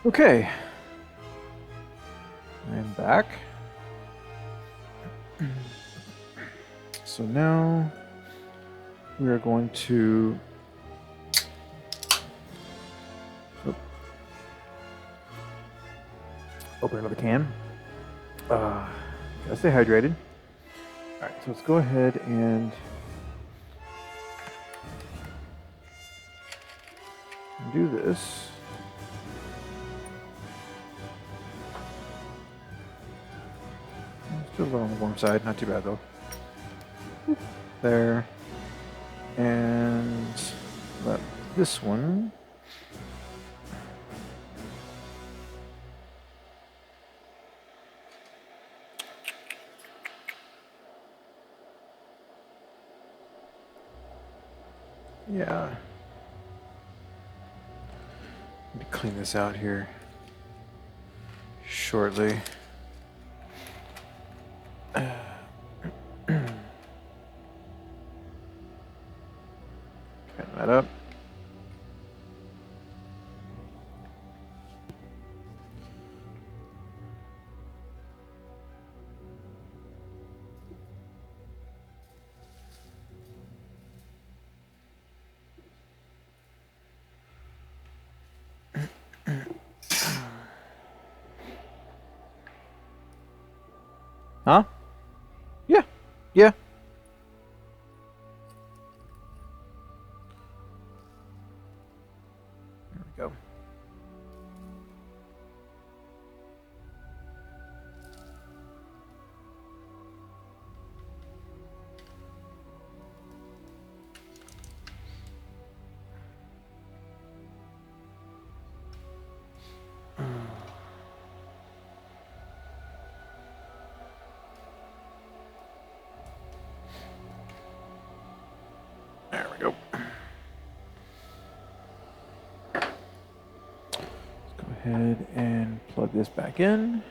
Okay, I'm back. So now we are going to open another can. Gotta stay hydrated. All right, so let's go ahead and do this. Still a little on the warm side, not too bad though. There. And let this one. Yeah. Let me clean this out here shortly. Tighten that up. Huh? Yeah. Yeah. There we go. There we go. Let's go ahead and plug this back in.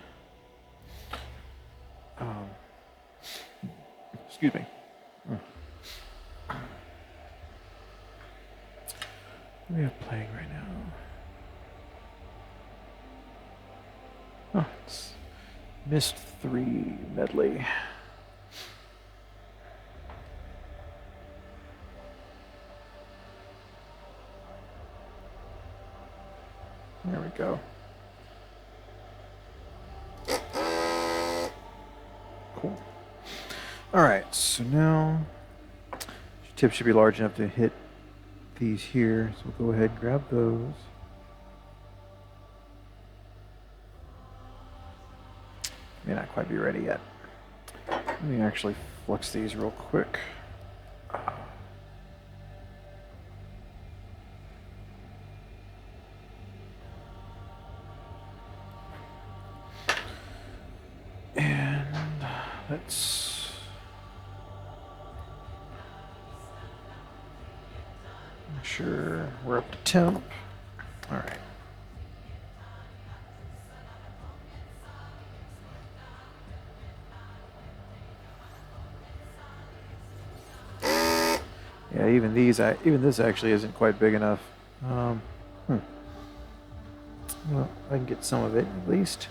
Excuse me. What do we have playing right now? Oh, it's Mist 3 medley. There we go. Cool. All right, so now your tip should be large enough to hit these here. So we'll go ahead and grab those. May not quite be ready yet. Let me actually flux these real quick. And let's make sure we're up to temp. All right. Yeah, even this actually isn't quite big enough. Well, I can get some of it at least.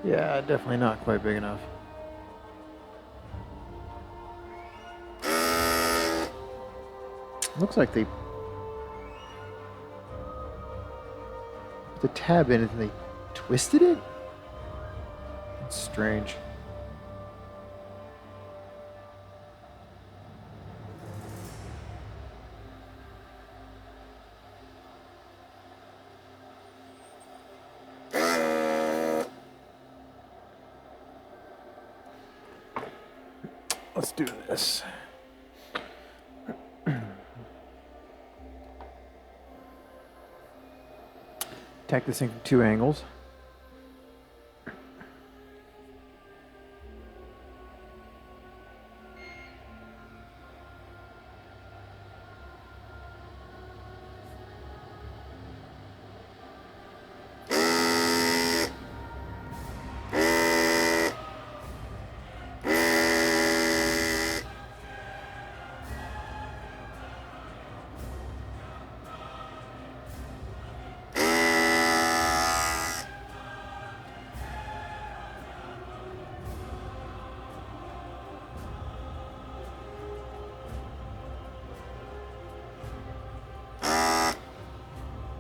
Yeah, definitely not quite big enough. Looks like they put the tab in it and they twisted it? That's strange. Let's do this. Attack this thing from 2 angles.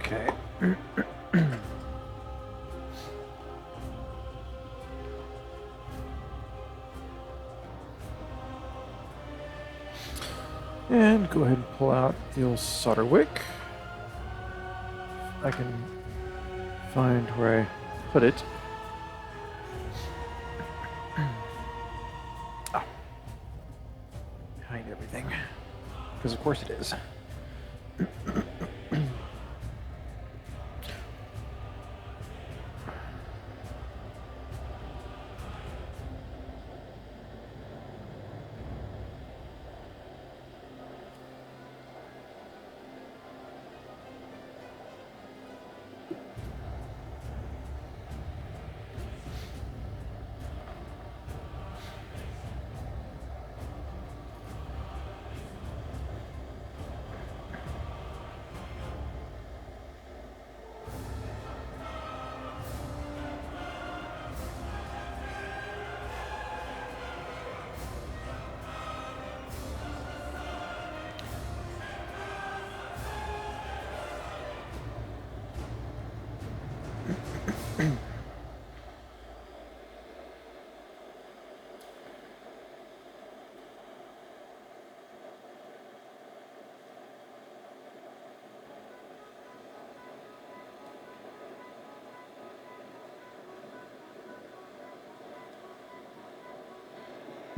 Okay. And go ahead and pull out the old solder wick. I can find where I put it. Oh. Behind everything. Because of course it is.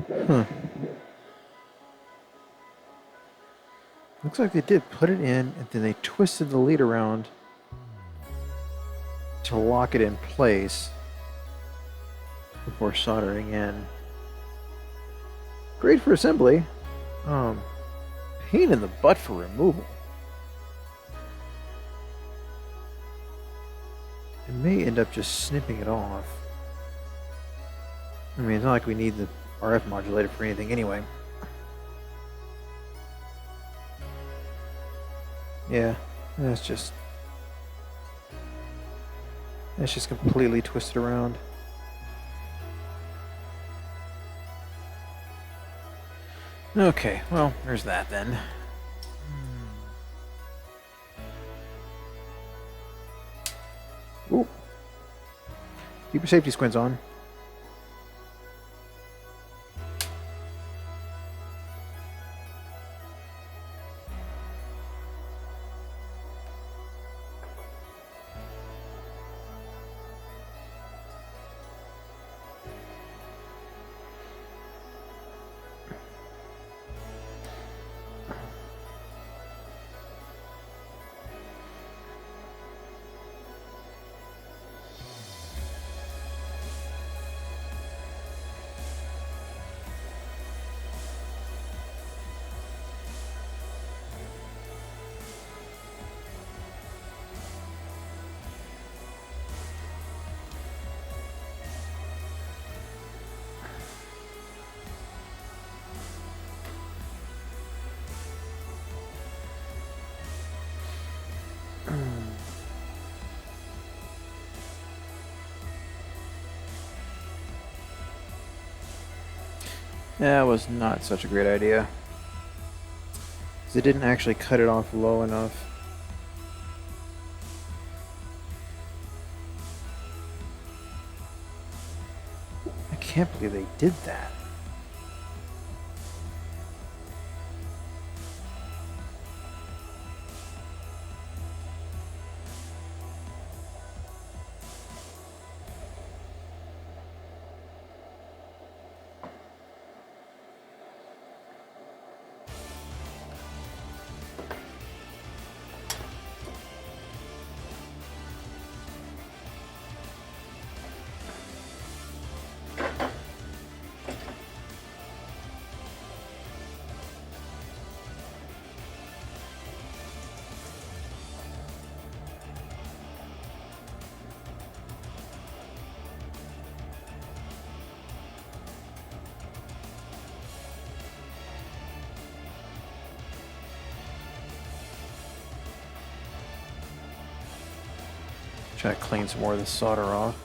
Huh. Looks like they did put it in, and then they twisted the lead around to lock it in place before soldering in. Great for assembly. Pain in the butt for removal. It may end up just snipping it off. I mean, it's not like we need the RF modulator for anything anyway. Yeah, that's just completely twisted around. Okay, well, there's that then. Ooh. Keep your safety squints on. That was not such a great idea. They didn't actually cut it off low enough. I can't believe they did that. Try to clean some more of the solder off.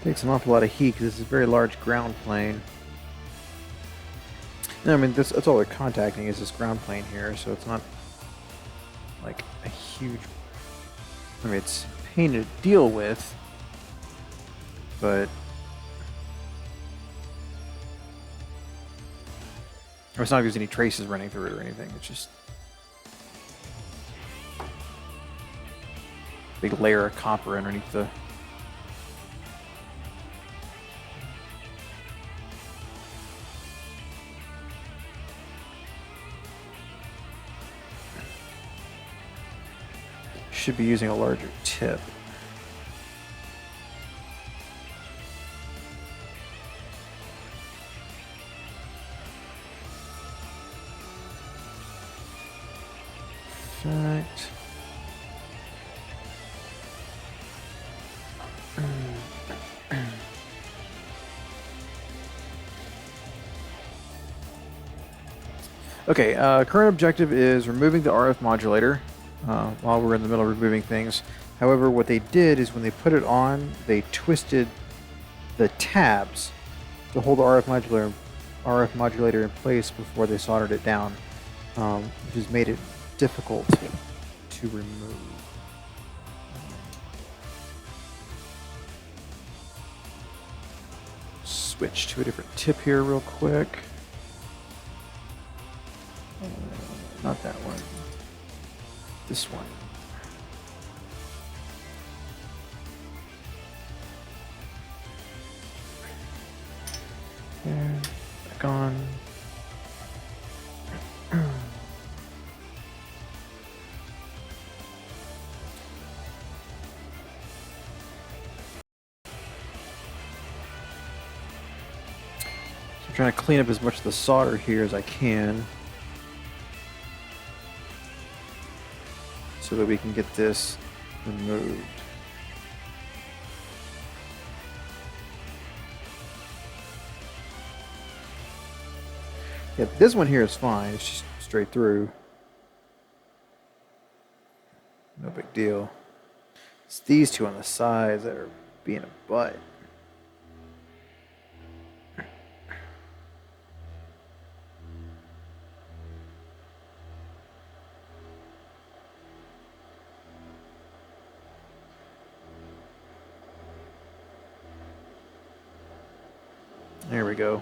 Takes an awful lot of heat because this is a very large ground plane. No, I mean, that's all they're contacting is this ground plane here, so it's not like a huge... I mean, it's a pain to deal with, but... It's not like there's any traces running through it or anything, it's just... a big layer of copper underneath the... Should be using a larger tip. In fact, okay, current objective is removing the RF modulator. While we're in the middle of removing things. However, what they did is when they put it on, they twisted the tabs to hold the RF modulator in place before they soldered it down, which has made it difficult to remove. Switch to a different tip here real quick. Not that one. This one. There, back on. So I'm trying to clean up as much of the solder here as I can, so that we can get this removed. Yeah, this one here is fine. It's just straight through. No big deal. It's these two on the sides that are being a butt. There we go.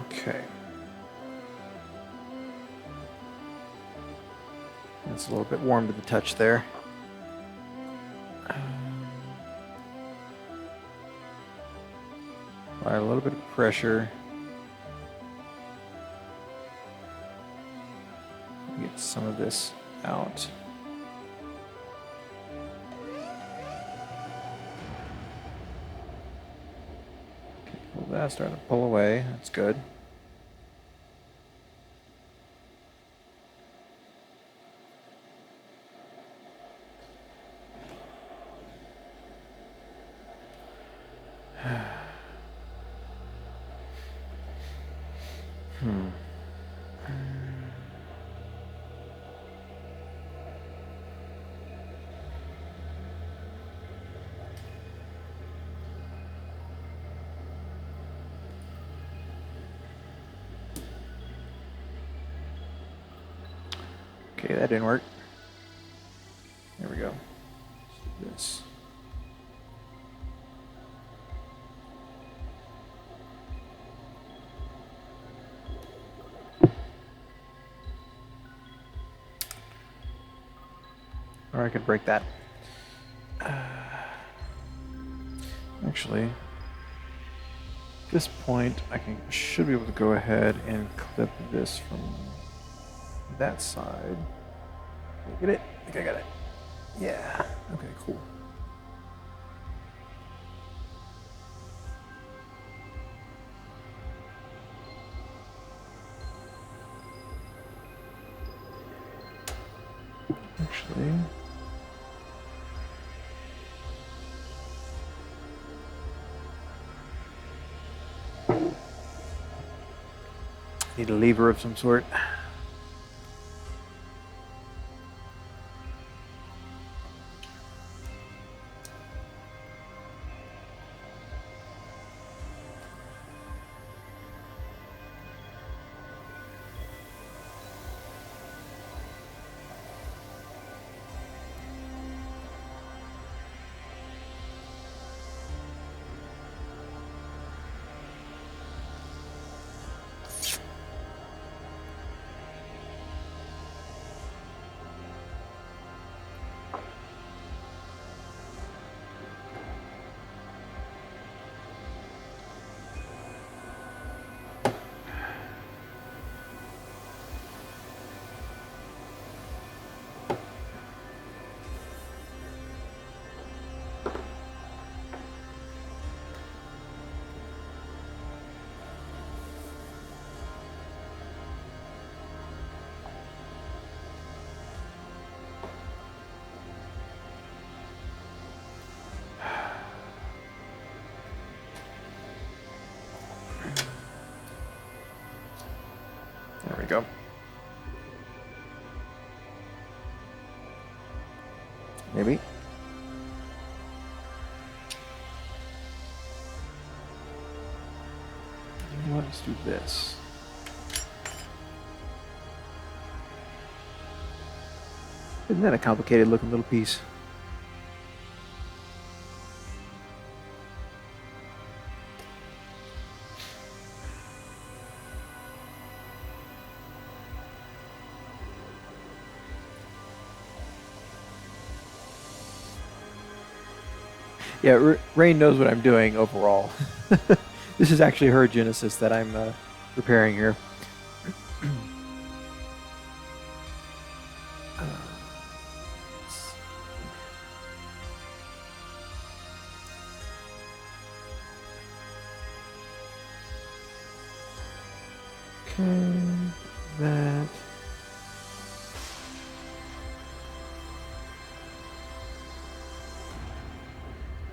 Okay. It's a little bit warm to the touch there. Apply a little bit of pressure. Get some of this out. Okay, well, that's starting to pull away. That's good. Okay, that didn't work. There we go. Let's do this. Or I could break that. Actually, at this point, should be able to go ahead and clip this from that side. Get it? I think I got it. Yeah. Okay, cool. Okay. Need a lever of some sort. There we go. Maybe. Let's do this. Isn't that a complicated looking little piece? Yeah, Rain knows what I'm doing overall. This is actually her Genesis that I'm repairing here. Okay, that.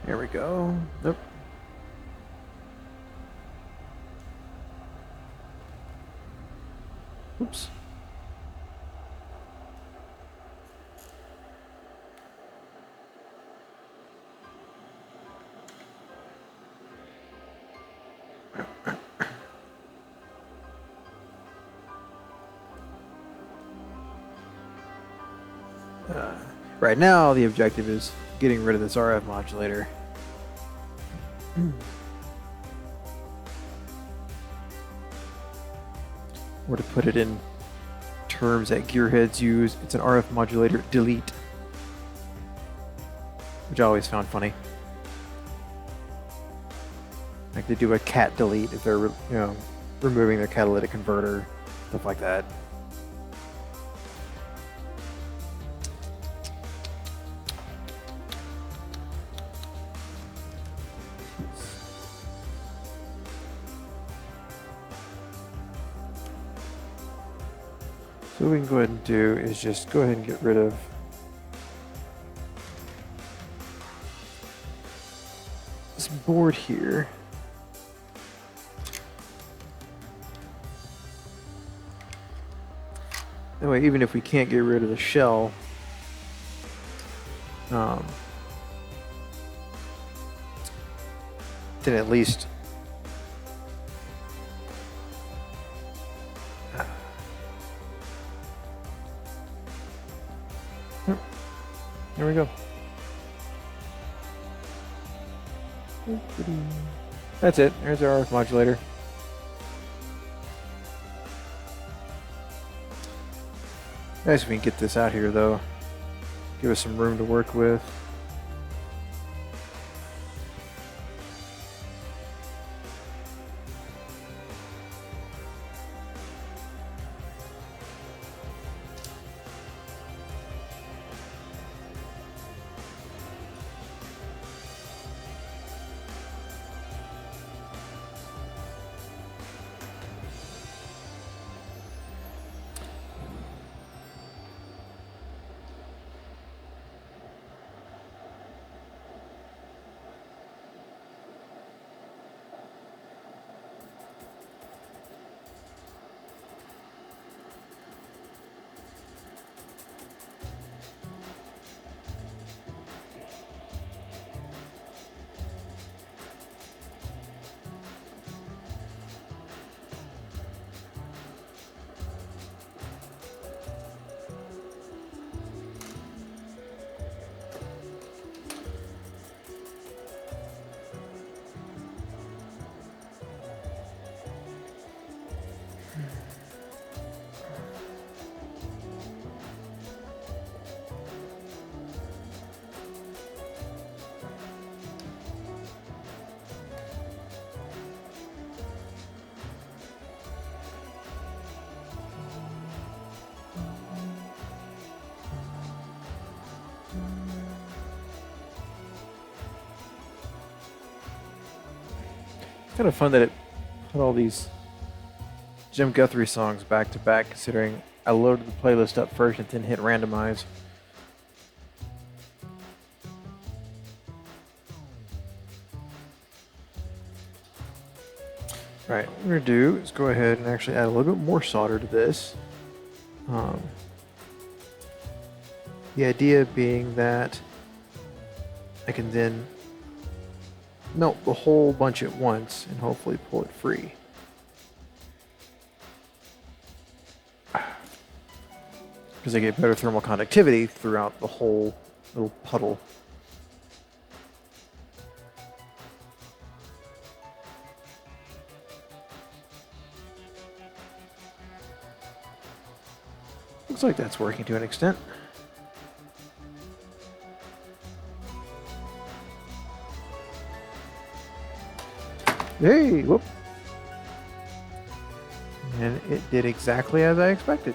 There we go. Nope. Oops. Right now, the objective is getting rid of this RF modulator. Or to put it in terms that gearheads use, it's an RF modulator delete, which I always found funny. Like they do a cat delete if they're, removing their catalytic converter, stuff like that. So what we can go ahead and do is just go ahead and get rid of this board here. That way, even if we can't get rid of the shell, then at least there we go. That's it. There's our RF modulator. Nice if we can get this out here, though. Give us some room to work with. kind of fun that it put all these Jim Guthrie songs back to back, considering I loaded the playlist up first and then hit randomize. Alright, what we're going to do is go ahead and actually add a little bit more solder to this. The idea being that I can then melt the whole bunch at once and hopefully pull it free. Because I get better thermal conductivity throughout the whole little puddle. Looks like that's working to an extent. Hey, whoop. And it did exactly as I expected.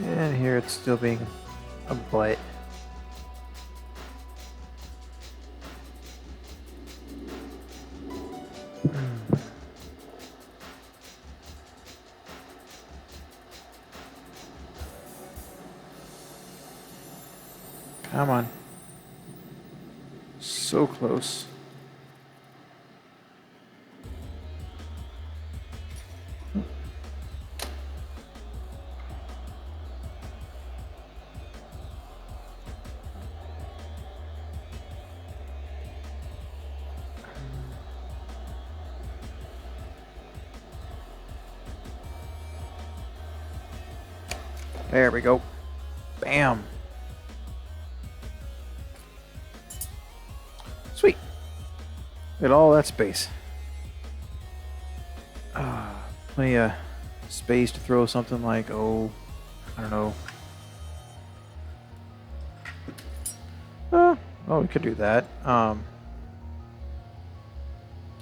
And here it's still being a blight. Come on. So close. There we go. Bam. Sweet. Look at all that space. Plenty of space to throw something like, oh, I don't know. Oh, we could do that.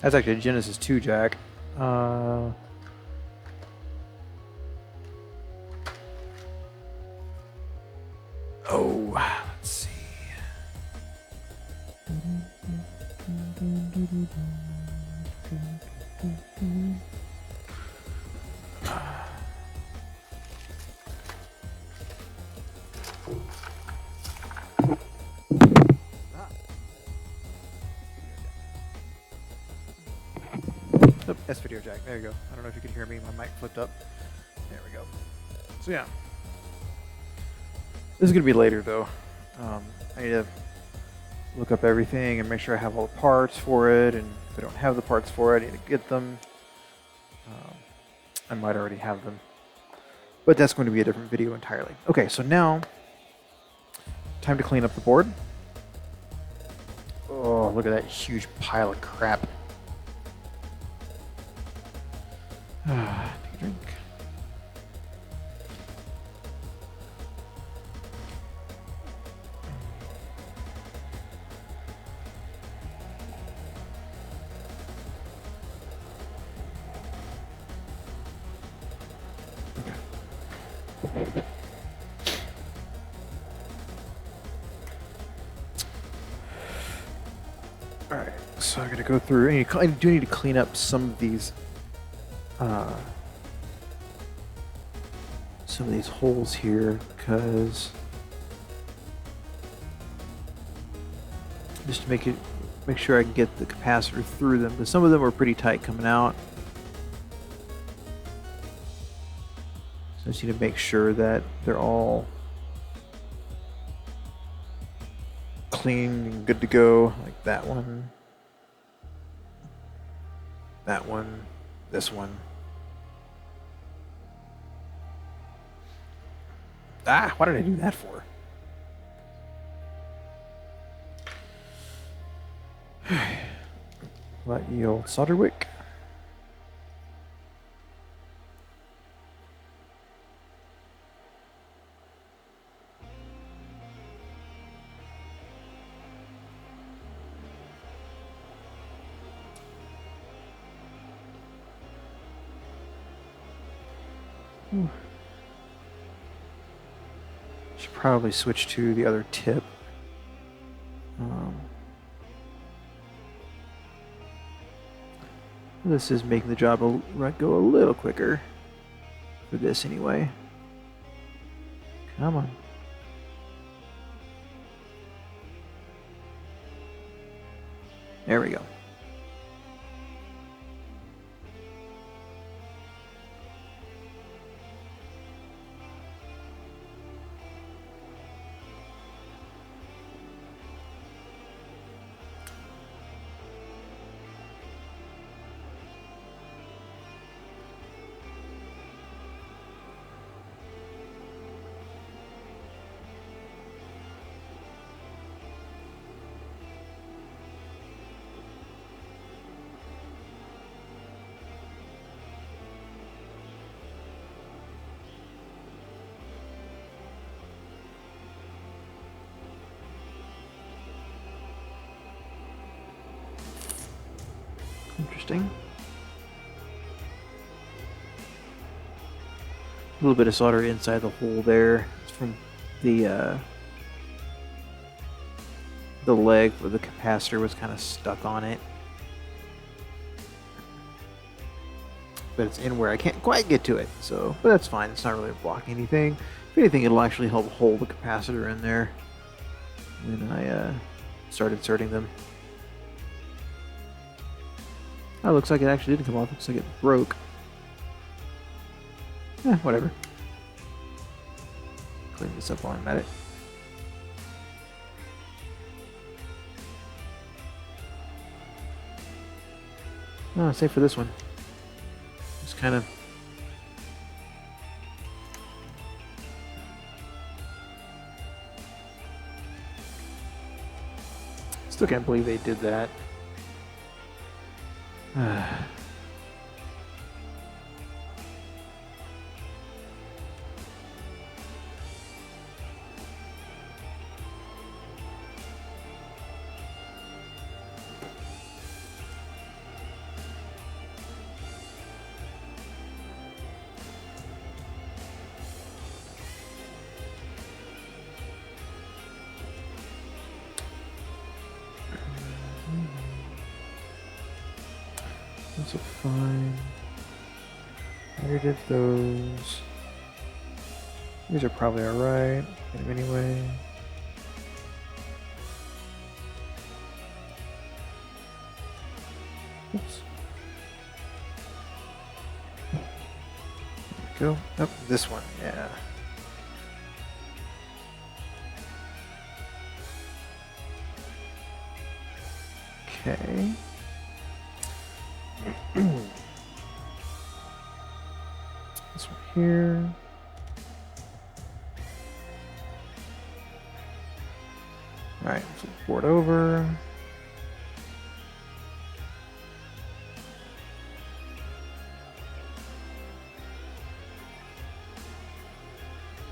That's actually a Genesis 2 jack. Oh, let's see. Oh, that's video jack. There you go. I don't know if you could hear me. My mic flipped up. There we go. So yeah. This is going to be later though. I need to look up everything and make sure I have all the parts for it, and if I don't have the parts for it, I need to get them. I might already have them, but that's going to be a different video entirely. Okay, so now time to clean up the board. Oh, look at that huge pile of crap. Take a drink. Alright, so I'm going to go through, I do need to clean up some of these holes here, because just to make sure I can get the capacitor through them, because some of them are pretty tight coming out. So I just need to make sure that they're all clean and good to go, like that one, this one. Ah, what did I do that for? Let the old solder wick. probably switch to the other tip. This is making the job go a little quicker. For this anyway. Come on. There we go. Interesting. A little bit of solder inside the hole there. It's from the leg where the capacitor was kind of stuck on it. But it's in where I can't quite get to it, so, but that's fine. It's not really blocking anything. If anything, it'll actually help hold the capacitor in there when I start inserting them. Oh, looks like it actually didn't come off. Looks like it broke. Whatever. Clean this up while I'm at it. Oh, save for this one. Just kind of... Still can't believe they did that. Those are fine. I already did those. These are probably alright. Get them anyway. Oops. There we go. Oh, this one, yeah. Okay. This one here. Alright, flip the board over.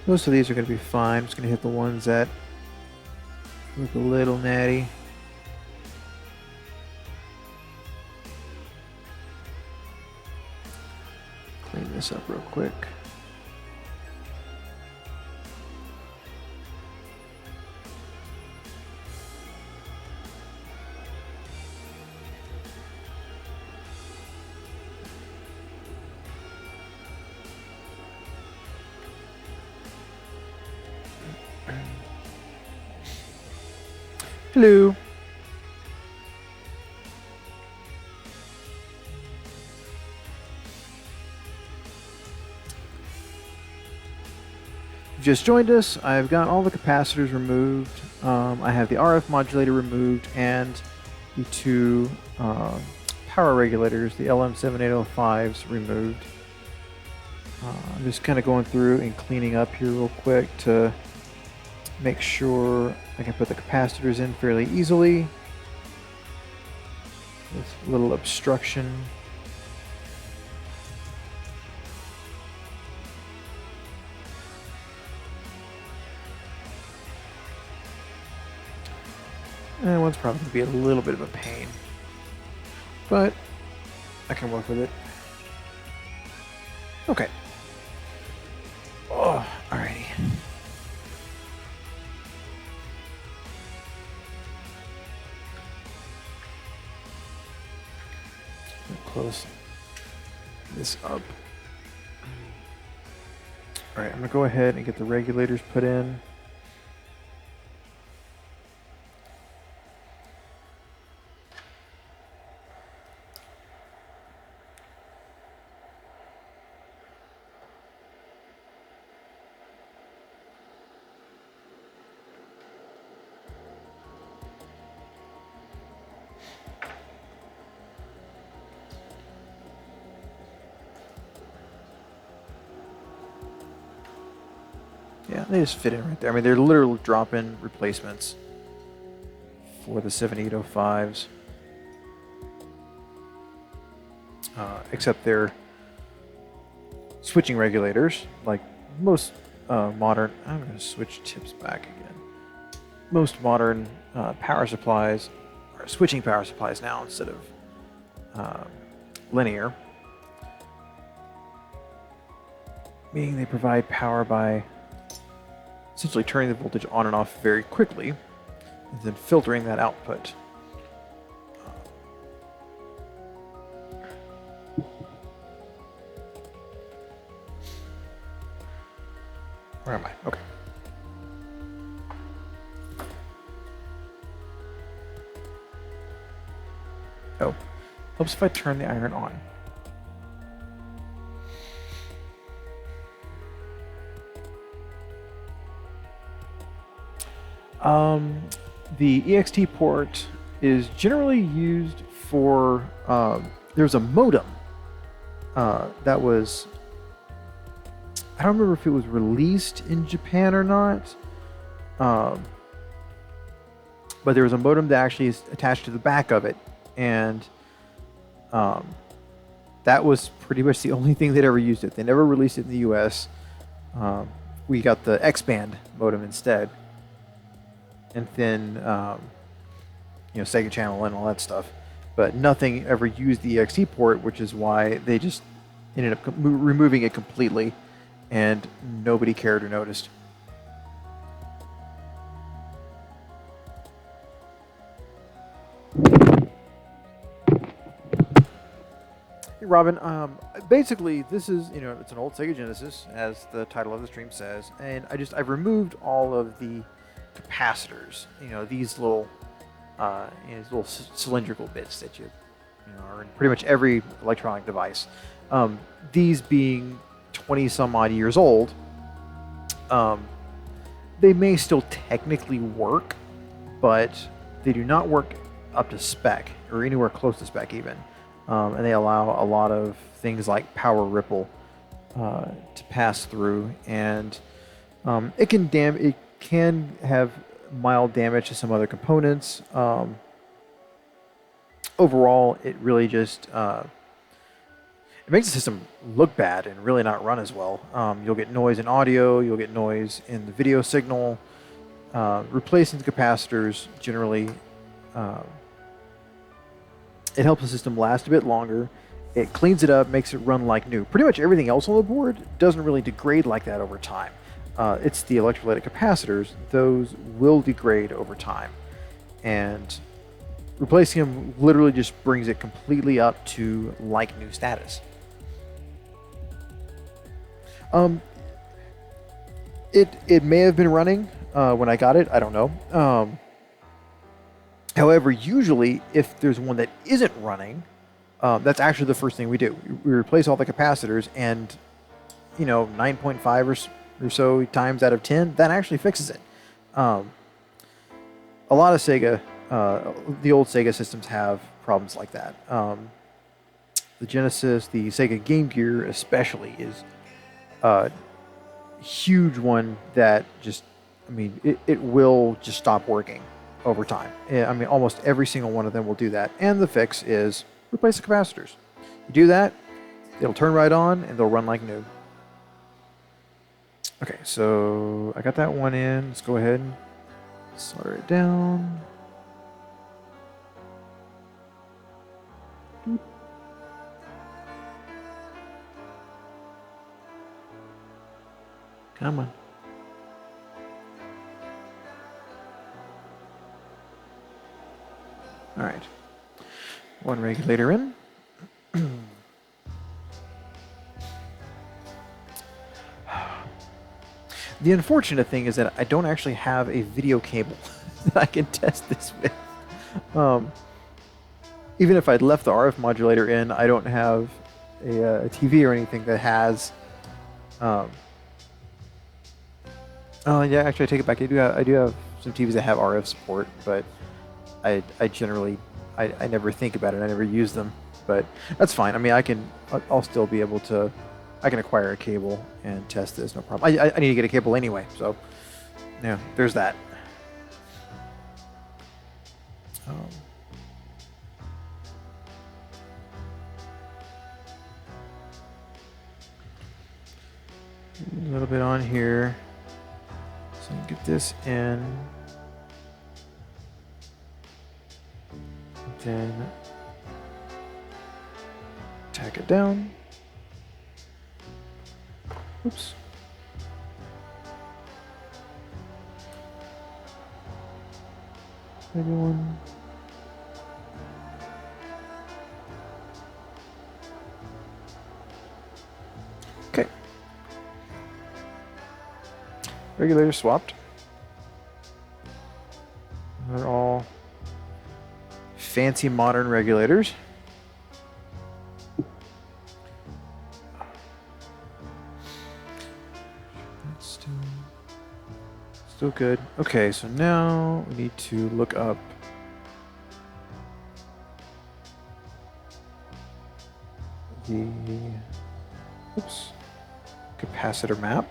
Most of these are going to be fine. I'm just going to hit the ones that look a little natty. Clean this up real quick. Hello. Just joined us. I've got all the capacitors removed. I have the RF modulator removed and the two power regulators, the LM7805s, removed. I'm just kind of going through and cleaning up here real quick to make sure I can put the capacitors in fairly easily with little obstruction. And one's probably going to be a little bit of a pain, but I can work with it. Okay. Oh, alrighty. close this up. All right, I'm gonna go ahead and get the regulators put in. Yeah, they just fit in right there. I mean, they're literal drop-in replacements for the 7805s. Except they're switching regulators, like most modern... I'm going to switch tips back again. Most modern power supplies are switching power supplies now instead of linear. Meaning they provide power by essentially turning the voltage on and off very quickly, and then filtering that output. Where am I? Okay. Oh, helps if I turn the iron on. The EXT port is generally used for, there's a modem that was, I don't remember if it was released in Japan or not, but there was a modem that actually is attached to the back of it, and that was pretty much the only thing that ever used it. They never released it in the US. We got the X-band modem instead. And then, Sega Channel and all that stuff. But nothing ever used the EXT port, which is why they just ended up removing it completely, and nobody cared or noticed. Hey, Robin, basically this is, it's an old Sega Genesis, as the title of the stream says, and I've removed all of the capacitors, these little cylindrical bits that are in pretty much every electronic device. These being 20 some odd years old, they may still technically work, but they do not work up to spec or anywhere close to spec even, and they allow a lot of things like power ripple to pass through, and it can have mild damage to some other components. Overall, it really just it makes the system look bad and really not run as well. You'll get noise in audio, you'll get noise in the video signal. Replacing the capacitors generally, it helps the system last a bit longer. It cleans it up, makes it run like new. Pretty much everything else on the board doesn't really degrade like that over time. It's the electrolytic capacitors, those will degrade over time. And replacing them literally just brings it completely up to like new status. It may have been running when I got it, I don't know. However, usually if there's one that isn't running, that's actually the first thing we do. We replace all the capacitors, and 9.5 or so times out of 10, that actually fixes it. A lot of Sega, the old Sega systems have problems like that. The Genesis, the Sega Game Gear especially, is a huge one that just, it will just stop working over time. Almost every single one of them will do that. And the fix is replace the capacitors. You do that, it'll turn right on and they'll run like new. Okay, so I got that one in. Let's go ahead and solder it down. Come on. All right. One regulator in. The unfortunate thing is that I don't actually have a video cable that I can test this with. Even if I'd left the RF modulator in, I don't have a TV or anything that has. Oh yeah, actually I take it back. I do have some TVs that have RF support, but I generally I never think about it. I never use them, but that's fine. I mean, I'll still be able to. I can acquire a cable and test this, no problem. I need to get a cable anyway, so yeah, there's that. A little bit on here, so get this in, then tack it down. Oops. Maybe one. Okay. Regulator swapped. They're all fancy modern regulators. Still good. Okay, so now we need to look up the capacitor map.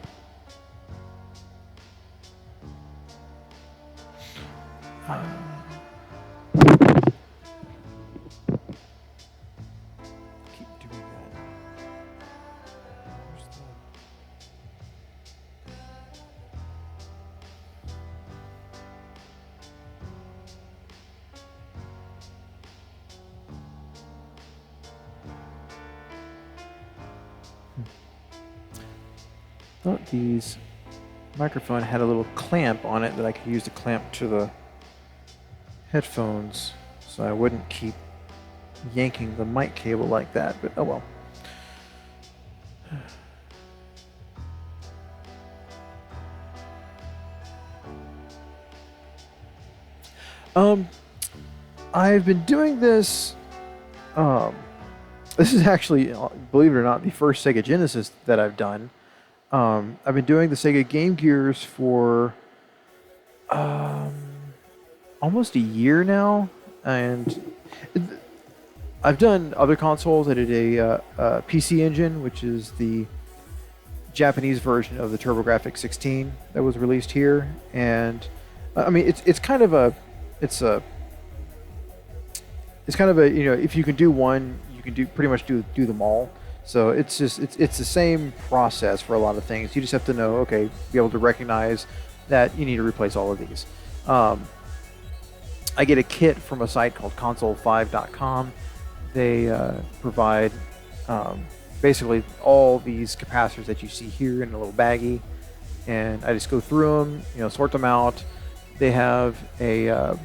Keep doing that. Where's the... thought these microphone had a little clamp on it that I could use to clamp to the headphones so I wouldn't keep yanking the mic cable like that, but oh well. I've been doing this. This is actually, believe it or not, the first Sega Genesis that I've done. I've been doing the Sega Game Gears for almost a year now, and I've done other consoles. I did a PC Engine, which is the Japanese version of the TurboGrafx 16 that was released here, and I mean it's kind of a you know, if you can do one, you can pretty much do them all. So it's the same process for a lot of things. You just have to know, okay, be able to recognize that you need to replace all of these. I get a kit from a site called console5.com. They provide basically all these capacitors that you see here in a little baggie, and I just go through them, you know, sort them out. They have a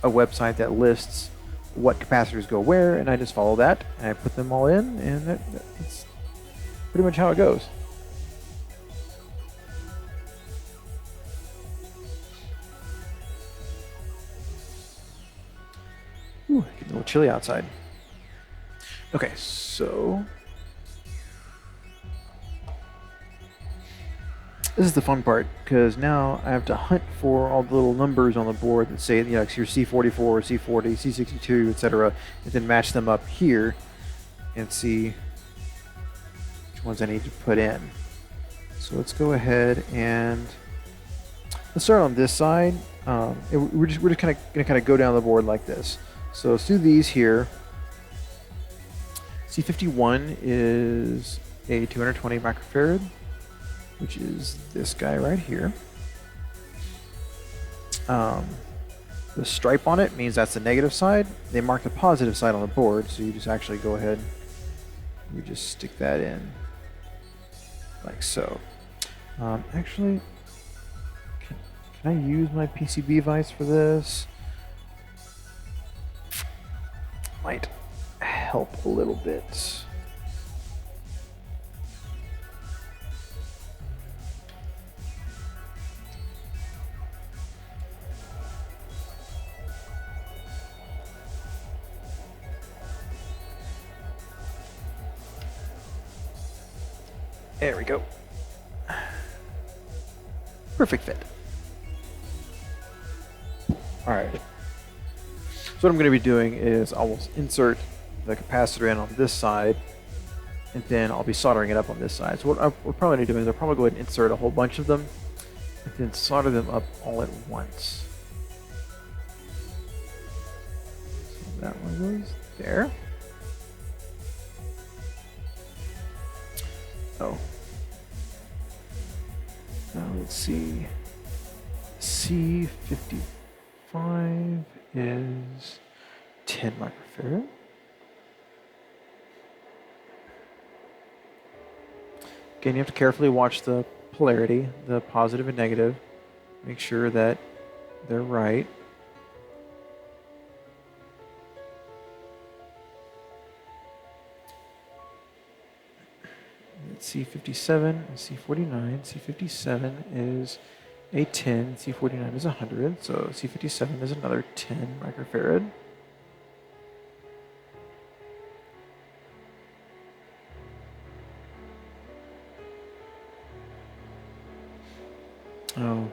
website that lists what capacitors go where, and I just follow that, and I put them all in, and that's pretty much how it goes. Ooh, getting a little chilly outside. Okay, so this is the fun part, because now I have to hunt for all the little numbers on the board that say, you know, like your C44, C40, C62, etc., and then match them up here and see which ones I need to put in. So let's go ahead and let's start on this side. We're just kind of go down the board like this. So let's do these here. C51 is a 220 microfarad, which is this guy right here. The stripe on it means that's the negative side. They mark the positive side on the board, so you just actually go ahead, you just stick that in like so. Actually, can I use my PCB vise for this? Might. help a little bit. There we go. Perfect fit. All right. So what I'm going to be doing is I will insert the capacitor in on this side, and then I'll be soldering it up on this side. So what we're probably doing is I'll probably go ahead and insert a whole bunch of them, and then solder them up all at once. So that one goes there. Oh. Now let's see. C55 is 10 microfarad. Again, you have to carefully watch the polarity, the positive and negative. Make sure that they're right. C57 and C49. C57 is a 10, C49 is 100, so C57 is another 10 microfarad. Oh.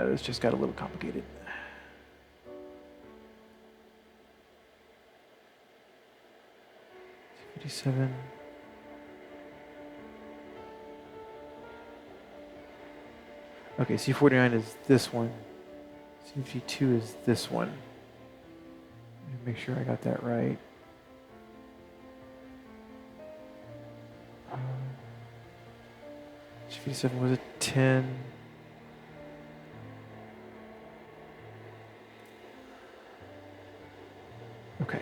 This just got a little complicated. C57. Okay, C49 is this one. C52 is this one. Let me make sure I got that right. C57 was a 10. Okay.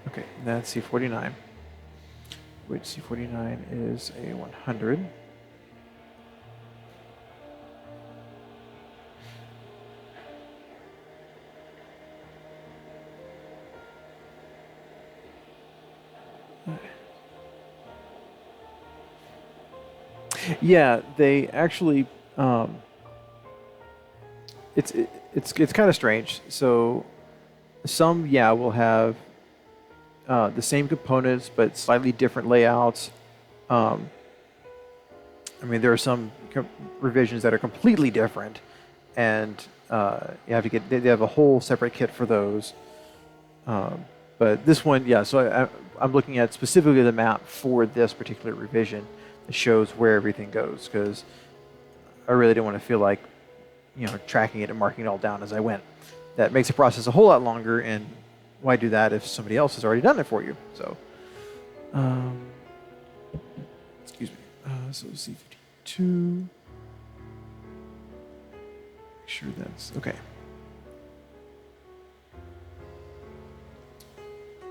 Okay, that's C49. Which C49 is a 100. Yeah, they actually it's kind of strange. So some will have the same components but slightly different layouts. I mean, there are some revisions that are completely different, and you have to get they have a whole separate kit for those. But this one, so I'm looking at specifically the map for this particular revision that shows where everything goes, because I really didn't want to feel like, tracking it and marking it all down as I went. That makes the process a whole lot longer, and why do that if somebody else has already done it for you? So, excuse me. So C52. Make sure that's okay.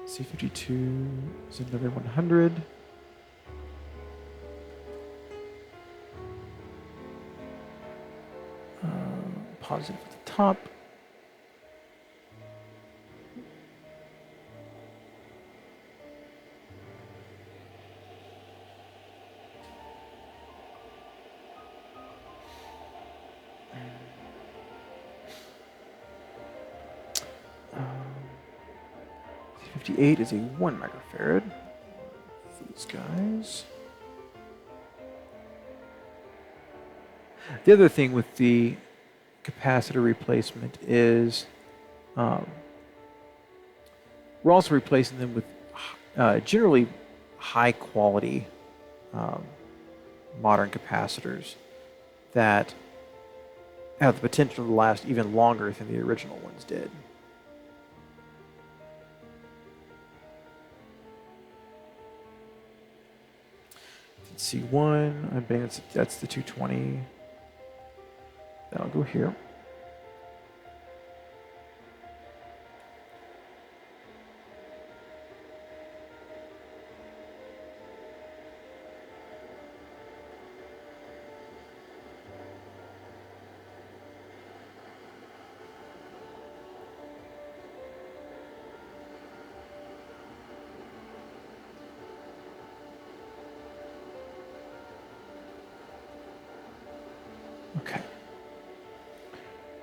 C52 is another 100. Positive at the top. C58 is a 1 microfarad for these guys. The other thing with the capacitor replacement is we're also replacing them with generally high quality modern capacitors that have the potential to last even longer than the original ones did. C1, I think that's the 220. That'll go here.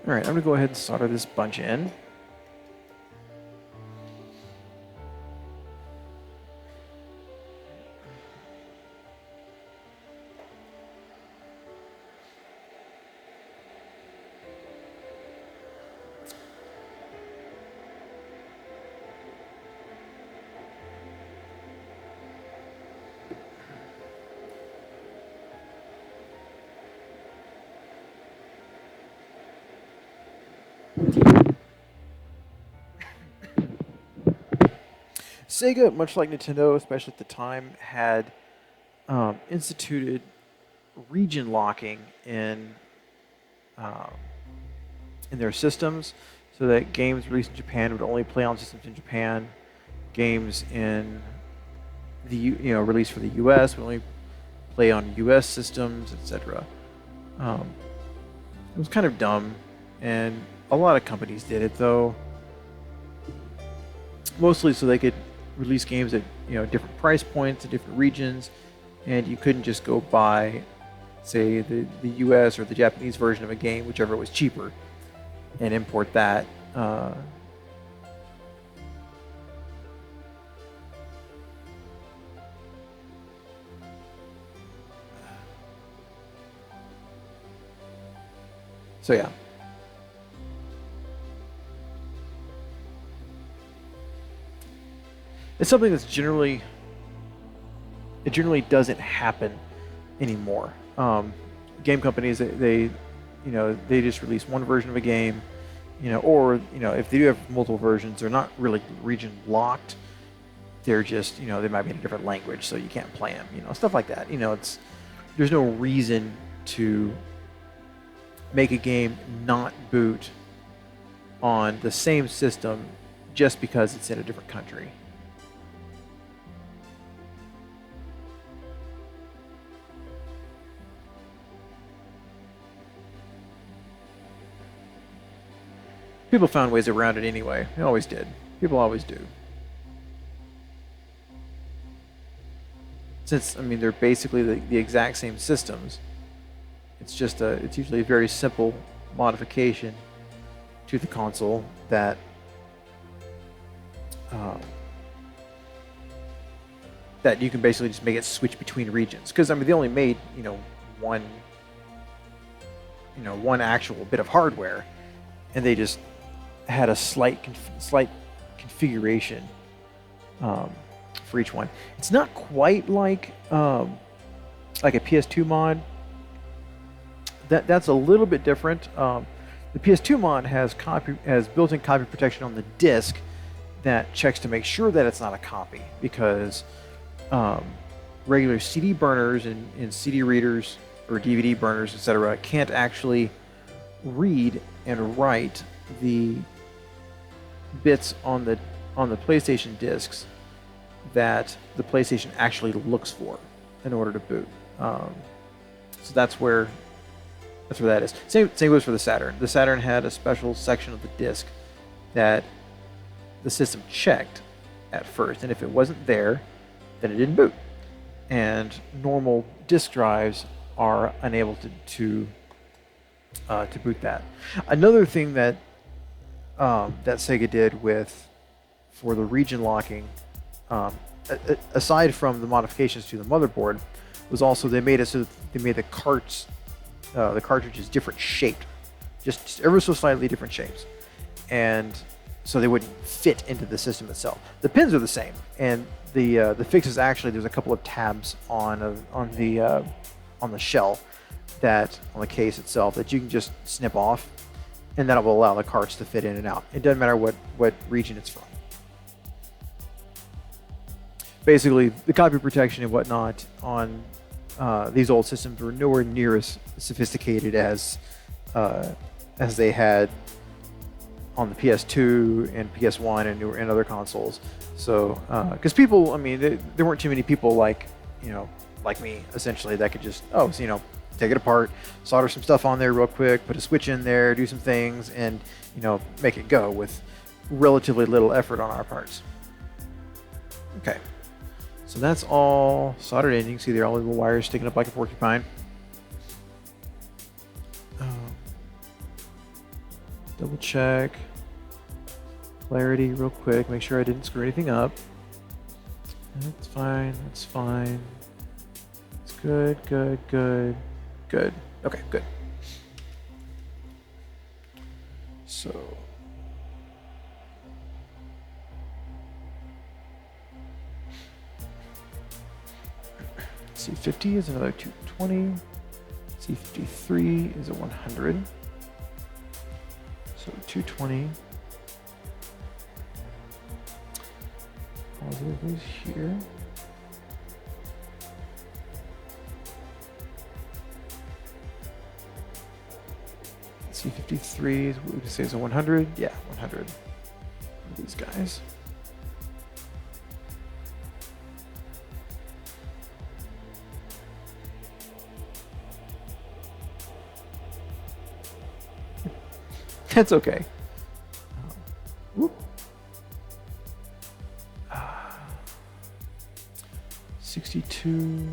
All right, I'm gonna go ahead and solder this bunch in. Sega, much like Nintendo, especially at the time, had instituted region locking um, in their systems, so that games released in Japan would only play on systems in Japan. Games in the released for the U.S. would only play on U.S. systems, etc. It was kind of dumb, and a lot of companies did it though, mostly so they could release games at different price points in different regions, and you couldn't just go buy, say, the US or the Japanese version of a game, whichever was cheaper, and import that. So yeah. It's something that's generally doesn't happen anymore. Game companies, they just release one version of a game, or if they do have multiple versions, they're not really region locked. They're just they might be in a different language, so you can't play them. Stuff like that. There's no reason to make a game not boot on the same system just because it's in a different country. People found ways around it anyway. They always did. People always do. Since, they're basically the exact same systems. It's just it's usually a very simple modification to the console that that you can basically just make it switch between regions. Because they only made one actual bit of hardware, and they just had a slight configuration for each one. It's not quite like a PS2 mod. That's a little bit different. The PS2 mod has built-in copy protection on the disc that checks to make sure that it's not a copy, because regular CD burners and CD readers or DVD burners, etc., can't actually read and write the bits on the PlayStation discs that the PlayStation actually looks for in order to boot. So that's where that is. Same goes for the Saturn. The Saturn had a special section of the disc that the system checked at first, and if it wasn't there, then it didn't boot. And normal disk drives are unable to boot that. Another thing that Sega did for the region locking, aside from the modifications to the motherboard, was also they made it so that they made the cartridges different shaped, just ever so slightly different shapes, and so they wouldn't fit into the system itself. The pins are the same, and the fixes, actually, there's a couple of tabs on the shell, that on the case itself, that you can just snip off, and that will allow the carts to fit in and out. It doesn't matter what region it's from. Basically, the copy protection and whatnot on these old systems were nowhere near as sophisticated as they had on the PS2 and PS1 and other consoles. So, because people, there weren't too many people like me, essentially, that could just take it apart, solder some stuff on there real quick, put a switch in there, do some things, and make it go with relatively little effort on our parts. Okay, so that's all soldered in. You can see there are all the little wires sticking up like a porcupine. double check. Clarity real quick, make sure I didn't screw anything up. That's fine, that's fine. It's good, good, good, good. Okay, good. So C50 is another 220. C53 is a 100. So 220. Positive is here. C53 is what we can say is a 100. Yeah, 100. These guys. That's okay. Whoop. 62.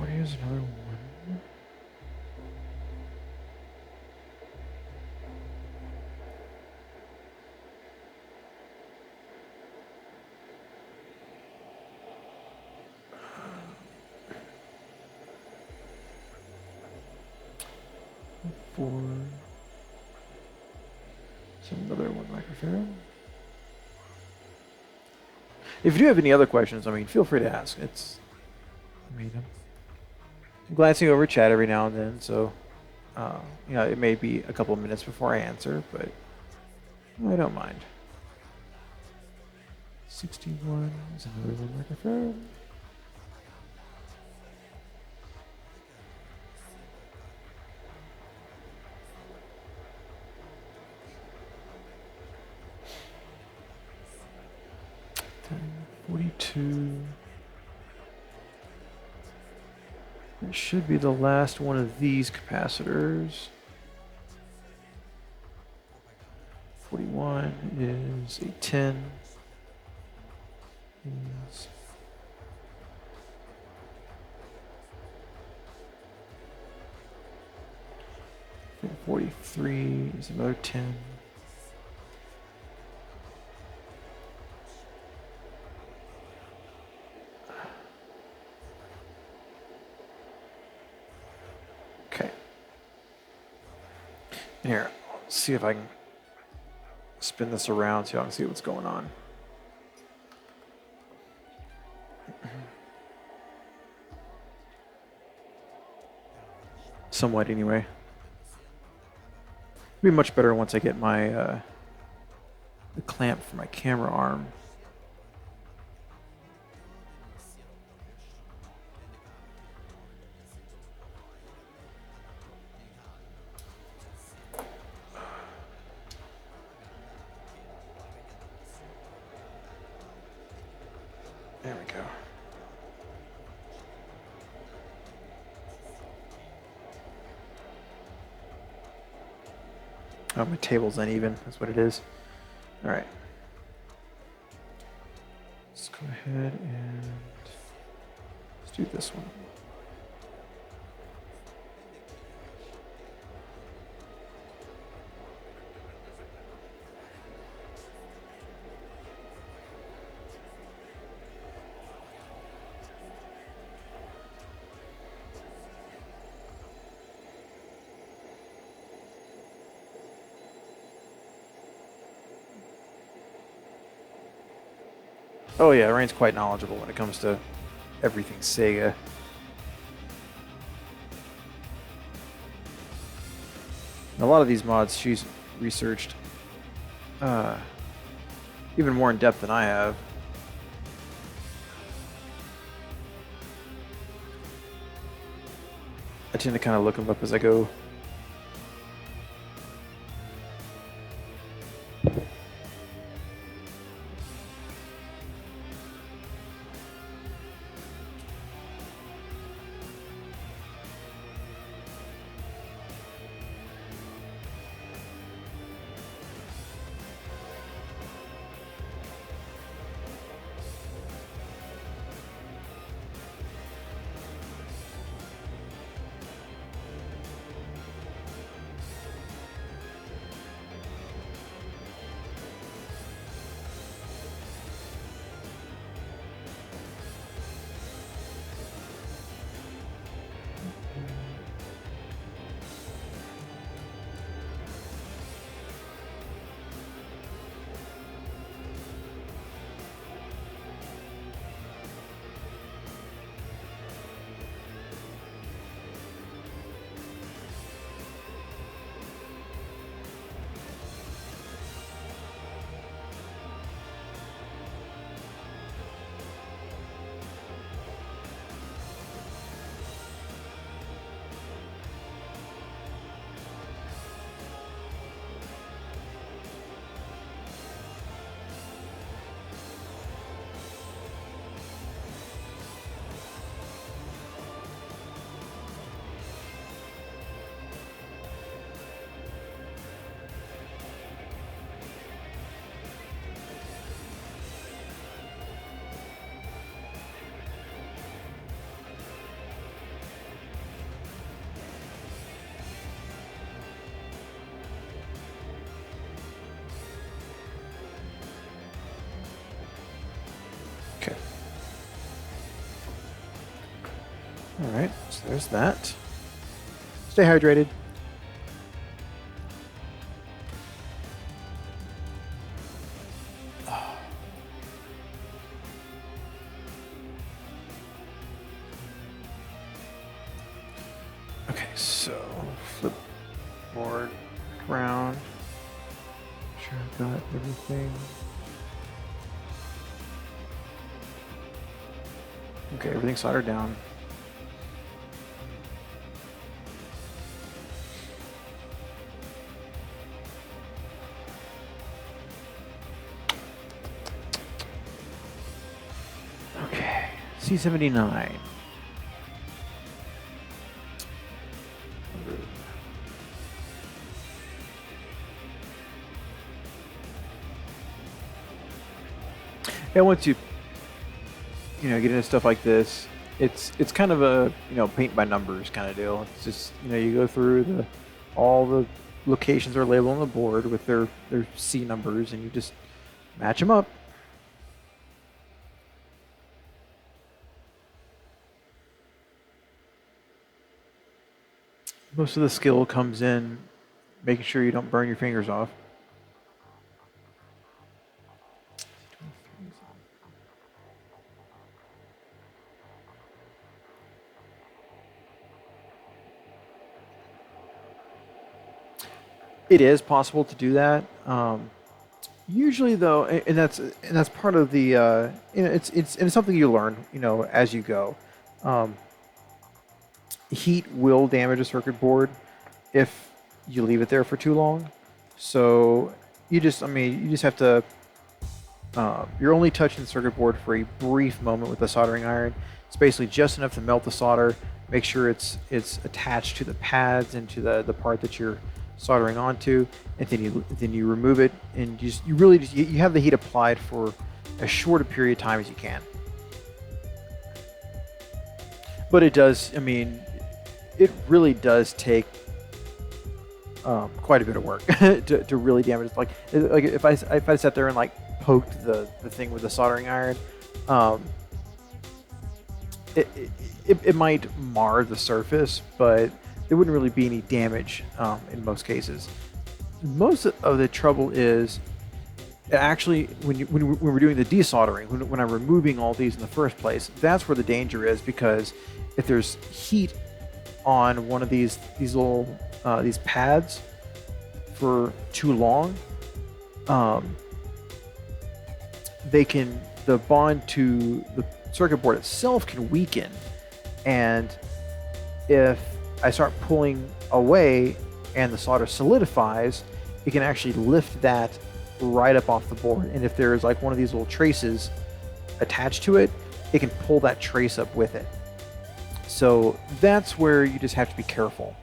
Here's another one. Four. So another 1 microfarad. If you do have any other questions, I mean, feel free to ask. I'm glancing over chat every now and then, so you know, it may be a couple of minutes before I answer, but I don't mind. 61 is another 1 microfarad. Then 42. It should be the last one of these capacitors. 41 is a 10. Is 43 is another 10. Okay. Here, let's see if I can spin this around so I can see what's going on. Somewhat, anyway. It'll be much better once I get my the clamp for my camera arm. There we go. Oh, my table's uneven. That's what it is. All right. Let's go ahead and let's do this one. Oh yeah, Rain's quite knowledgeable when it comes to everything Sega. And a lot of these mods she's researched even more in depth than I have. I tend to kind of look them up as I go. All right, so there's that. Stay hydrated. Okay, so flip board around. Make sure I've got everything. Okay, everything's soldered down. Okay, C79. Yeah, once you get into stuff like this, it's kind of a paint by numbers kind of deal. It's just you go through all the locations are labeled on the board with their C numbers, and you just match them up. Most of the skill comes in making sure you don't burn your fingers off. It is possible to do that. Usually, though, and that's part of the it's something you learn as you go. Heat will damage a circuit board if you leave it there for too long. So you just have to. You're only touching the circuit board for a brief moment with the soldering iron. It's basically just enough to melt the solder. Make sure it's attached to the pads and to the part that you're soldering onto, and then you remove it, and you have the heat applied for as short a period of time as you can. But it does, it really does take quite a bit of work to really damage it. Like if I sat there and poked the thing with the soldering iron, it might mar the surface, but there wouldn't really be any damage in most cases. Most of the trouble is actually when we're doing the desoldering, when I'm removing all these in the first place. That's where the danger is, because if there's heat on one of these little these pads for too long, the bond to the circuit board itself can weaken, and if I start pulling away and the solder solidifies, it can actually lift that right up off the board. And if there's one of these little traces attached to it, it can pull that trace up with it. So that's where you just have to be careful.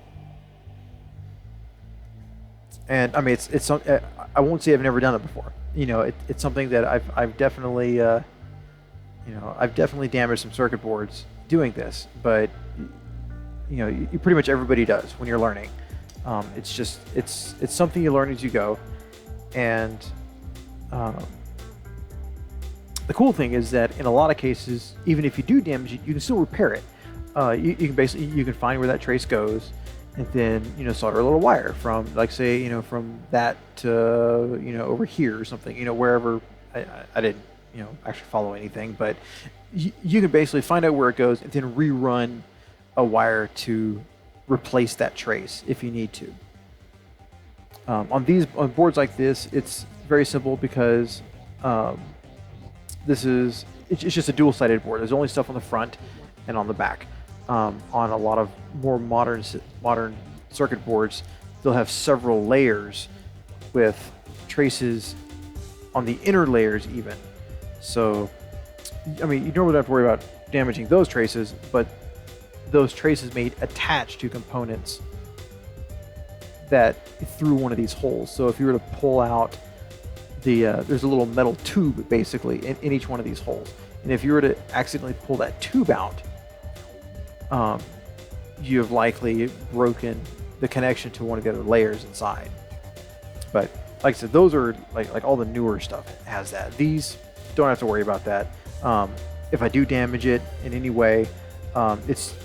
And it's I won't say I've never done it before. It's something that I've definitely I've definitely damaged some circuit boards doing this, but you pretty much everybody does when you're learning. It's something you learn as you go, and the cool thing is that in a lot of cases, even if you do damage it, you can still repair it. You can find where that trace goes, and then solder a little wire from from that to over here or something, wherever. I didn't actually follow anything, but you can basically find out where it goes and then rerun a wire to replace that trace if you need to. On boards like this, it's very simple because it's just a dual-sided board. There's only stuff on the front and on the back. On a lot of more modern circuit boards, they'll have several layers with traces on the inner layers even. So, you normally don't have to worry about damaging those traces, but those traces may attach to components that through one of these holes. So if you were to pull out there's a little metal tube basically in each one of these holes, and if you were to accidentally pull that tube out, you have likely broken the connection to one of the other layers inside. But like I said, those are like all the newer stuff has that. These don't have to worry about that. If I do damage it in any way, it's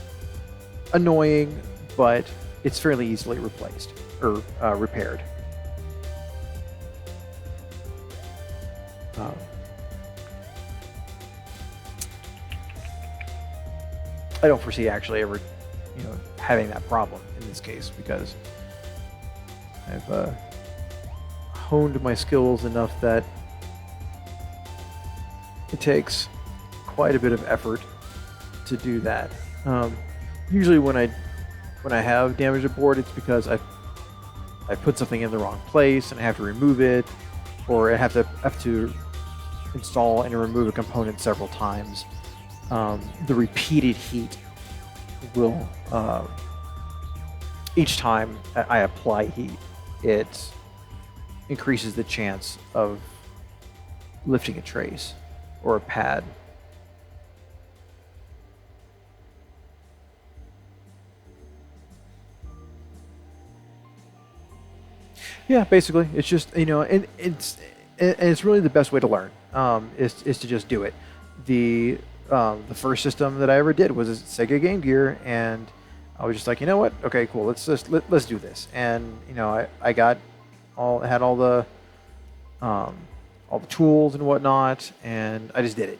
annoying, but it's fairly easily replaced or repaired. I don't foresee actually ever, having that problem in this case because I've honed my skills enough that it takes quite a bit of effort to do that. Usually when I have damaged a board, it's because I put something in the wrong place and I have to remove it, or I have to install and remove a component several times. The repeated heat will, each time I apply heat, it increases the chance of lifting a trace or a pad. Yeah, basically, it's just and it's really the best way to learn. Is to just do it. The first system that I ever did was a Sega Game Gear, and I was just like, you know what? Okay, cool. Let's do this. And I got had all the tools and whatnot, and I just did it.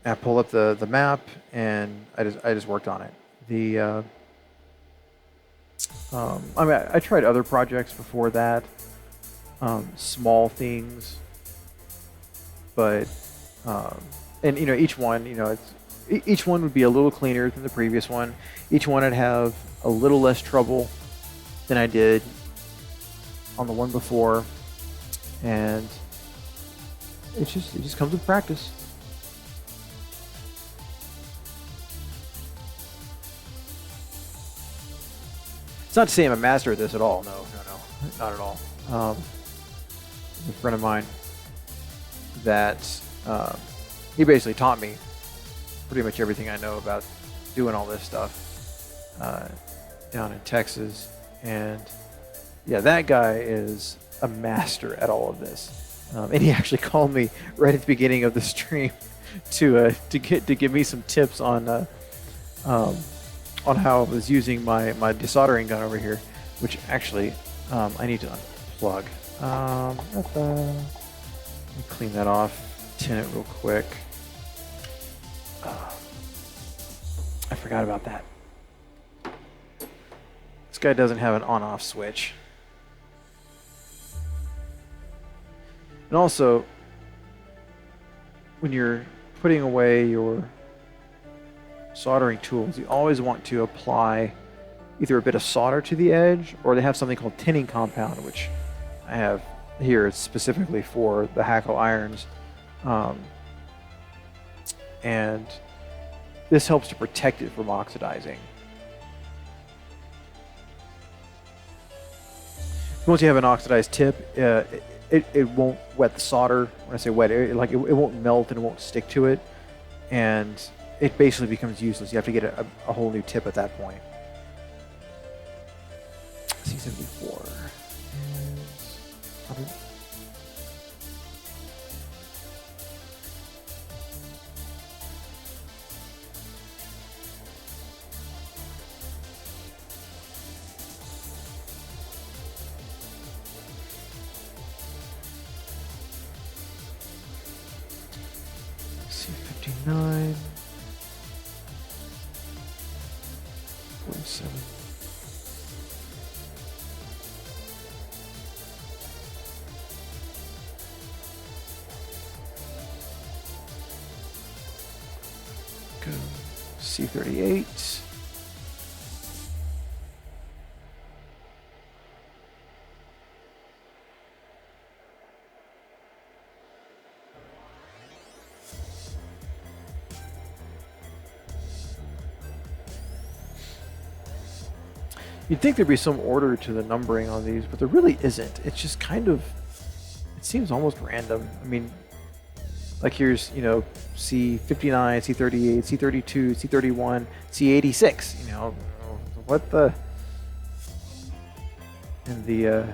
I pulled up the map, and I just worked on it. I tried other projects before that, small things, but and each one, each one would be a little cleaner than the previous one. Each one would have a little less trouble than I did on the one before, and it just comes with practice. It's not to say I'm a master at this at all. No, not at all. A friend of mine that he basically taught me pretty much everything I know about doing all this stuff down in Texas, and yeah, that guy is a master at all of this. And he actually called me right at the beginning of the stream to give me some tips on how I was using my desoldering gun over here, which actually I need to unplug. Let me clean that off, tin it real quick. I forgot about that. This guy doesn't have an on-off switch. And also, when you're putting away your soldering tools, you always want to apply either a bit of solder to the edge, or they have something called tinning compound, which I have here. It's specifically for the Hakko irons, and this helps to protect it from oxidizing. Once you have an oxidized tip, it won't wet the solder. When I say wet, it won't melt and it won't stick to it, and it basically becomes useless. You have to get a whole new tip at that point. C74 is 100. C59. 47. Go C38. You'd think there'd be some order to the numbering on these, but there really isn't. It's just kind of, it seems almost random. I mean, like here's, C59, C38, C32, C31, C86, what the, and the,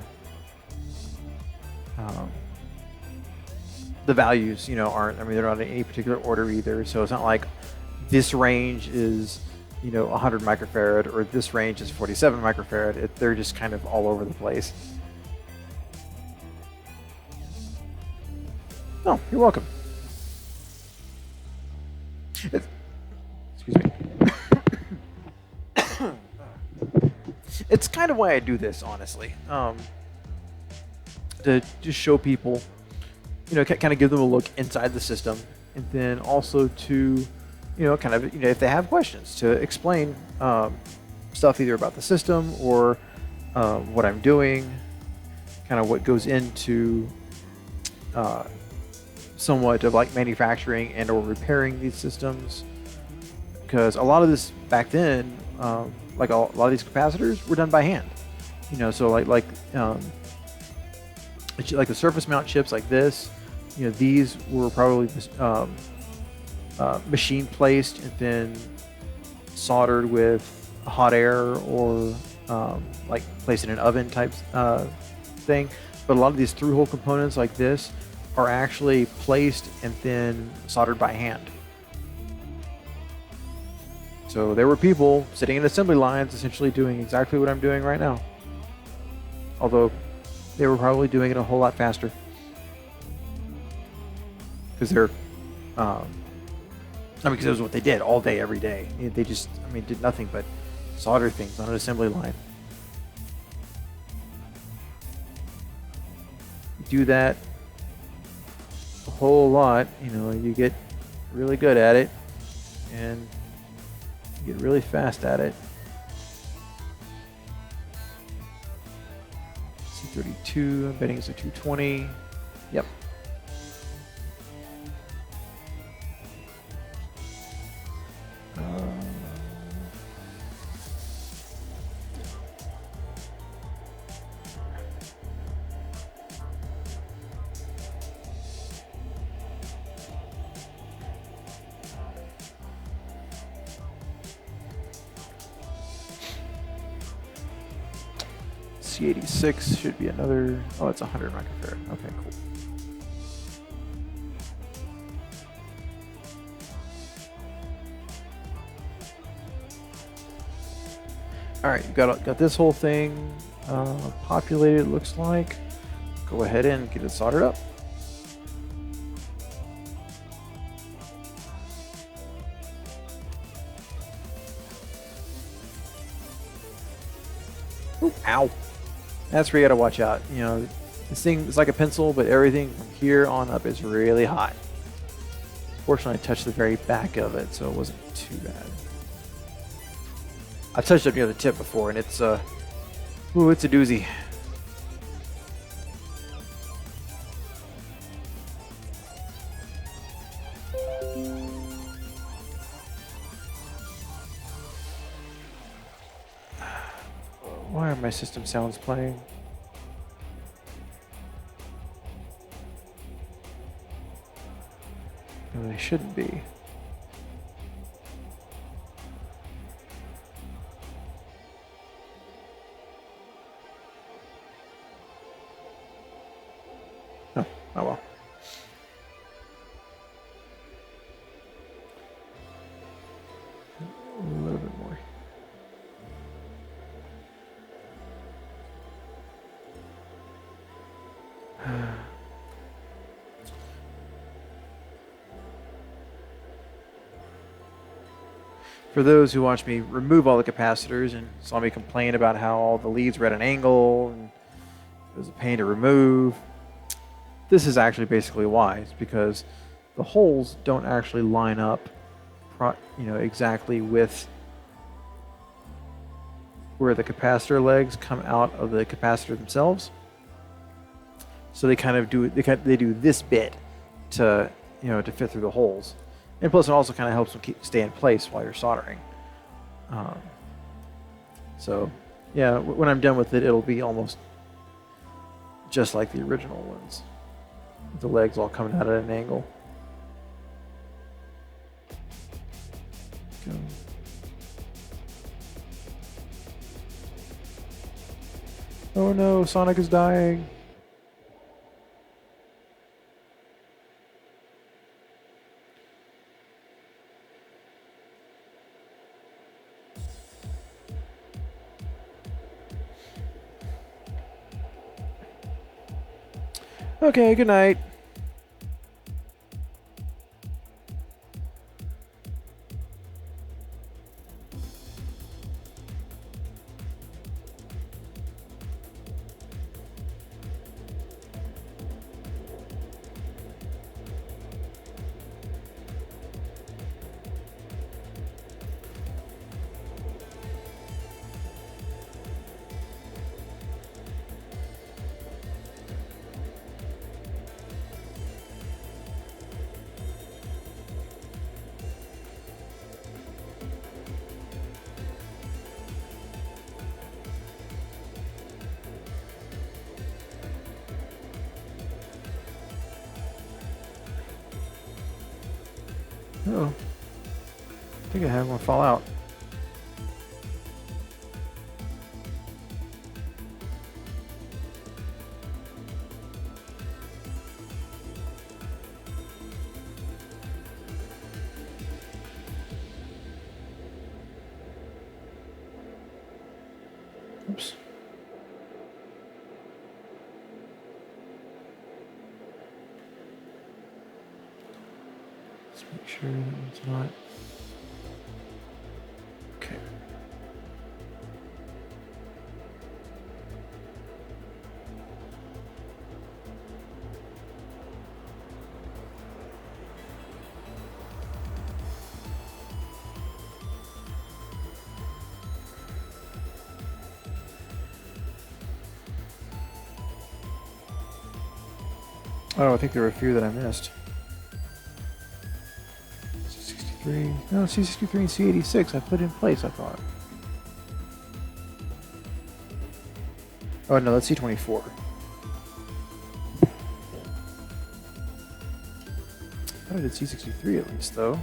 the values, you know, aren't, I mean, they're not in any particular order either. So it's not like this range is, you know, 100 microfarad or this range is 47 microfarad. They're just kind of all over the place. Oh, you're welcome. Excuse me. It's kind of why I do this, honestly. To just show people, you know, kind of give them a look inside the system, and then also to, you know, kind of, you know, if they have questions, to explain stuff either about the system or what I'm doing, kind of what goes into somewhat of like manufacturing and or repairing these systems. Because a lot of this back then, like a lot of these capacitors were done by hand, you know. So like the surface mount chips like this, you know, these were probably machine placed and then soldered with hot air or like placed in an oven type thing. But a lot of these through-hole components like this are actually placed and then soldered by hand. So there were people sitting in assembly lines essentially doing exactly what I'm doing right now. Although they were probably doing it a whole lot faster. Because they're, I mean, because it was what they did all day, every day. They just, I mean, did nothing but solder things on an assembly line. You do that a whole lot, you know, you get really good at it, and you get really fast at it. C32, I'm betting it's a 220. Yep. C86 should be another, oh, it's 100 microfarad. Okay, cool. All right, you've got this whole thing populated, it looks like. Go ahead and get it soldered up. Ooh, ow. That's where you gotta watch out. You know, this thing is like a pencil, but everything from here on up is really hot. Fortunately, I touched the very back of it, so it wasn't too bad. I've touched up near the tip before, and it's ooh, it's a doozy. Why are my system sounds playing? No, they shouldn't be. Oh, oh well. A little bit more. For those who watched me remove all the capacitors and saw me complain about how all the leads were at an angle and it was a pain to remove, this is actually basically why. It's because the holes don't actually line up, you know, exactly with where the capacitor legs come out of the capacitor themselves. So they kind of do they do this bit to, you know, to fit through the holes. And plus, it also kind of helps them stay in place while you're soldering. So, yeah, when I'm done with it, it'll be almost just like the original ones. The legs all coming out at an angle. Go. Oh no, Sonic is dying. Okay, good night. Oh, I think I have one fall out. Oops. Let's make sure that one's not. Okay. Oh, I think there were a few that I missed. C63. No, C63 and C86 I put in place, I thought. Oh, no, that's C24. I thought I did C63 at least, though.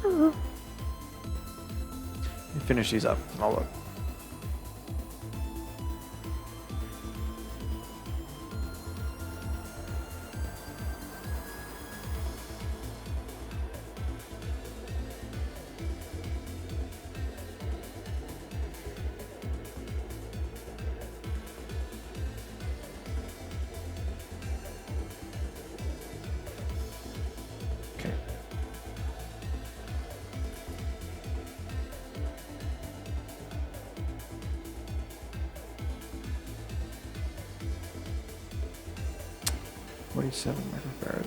Let me finish these up, and I'll look. Okay. $47 microfarad.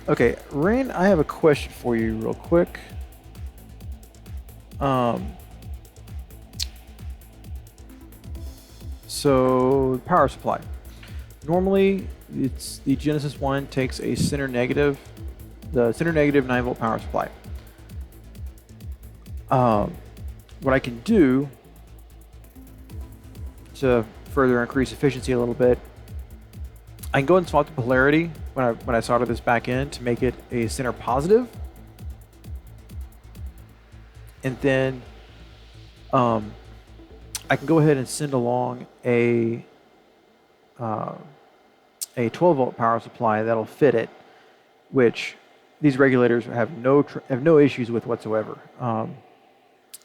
Okay, Rain, I have a question for you real quick. So power supply. Normally, it's the Genesis one takes a center negative, the center negative 9-volt power supply. What I can do to further increase efficiency a little bit, I can go and swap the polarity when I solder this back in to make it a center positive, and then I can go ahead and send along a 12-volt power supply that'll fit it, which these regulators have no issues with whatsoever,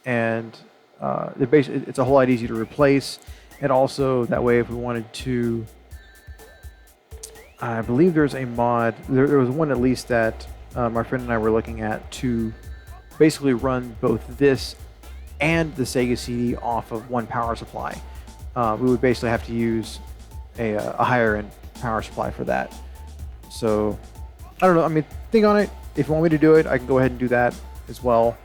and it's a whole lot easier to replace. And also that way, if we wanted to, I believe there's a mod. There was one at least that my friend and I were looking at to basically run both this and the Sega CD off of one power supply. We would basically have to use a higher end power supply for that. So I don't know. I mean, think on it. If you want me to do it, I can go ahead and do that as well,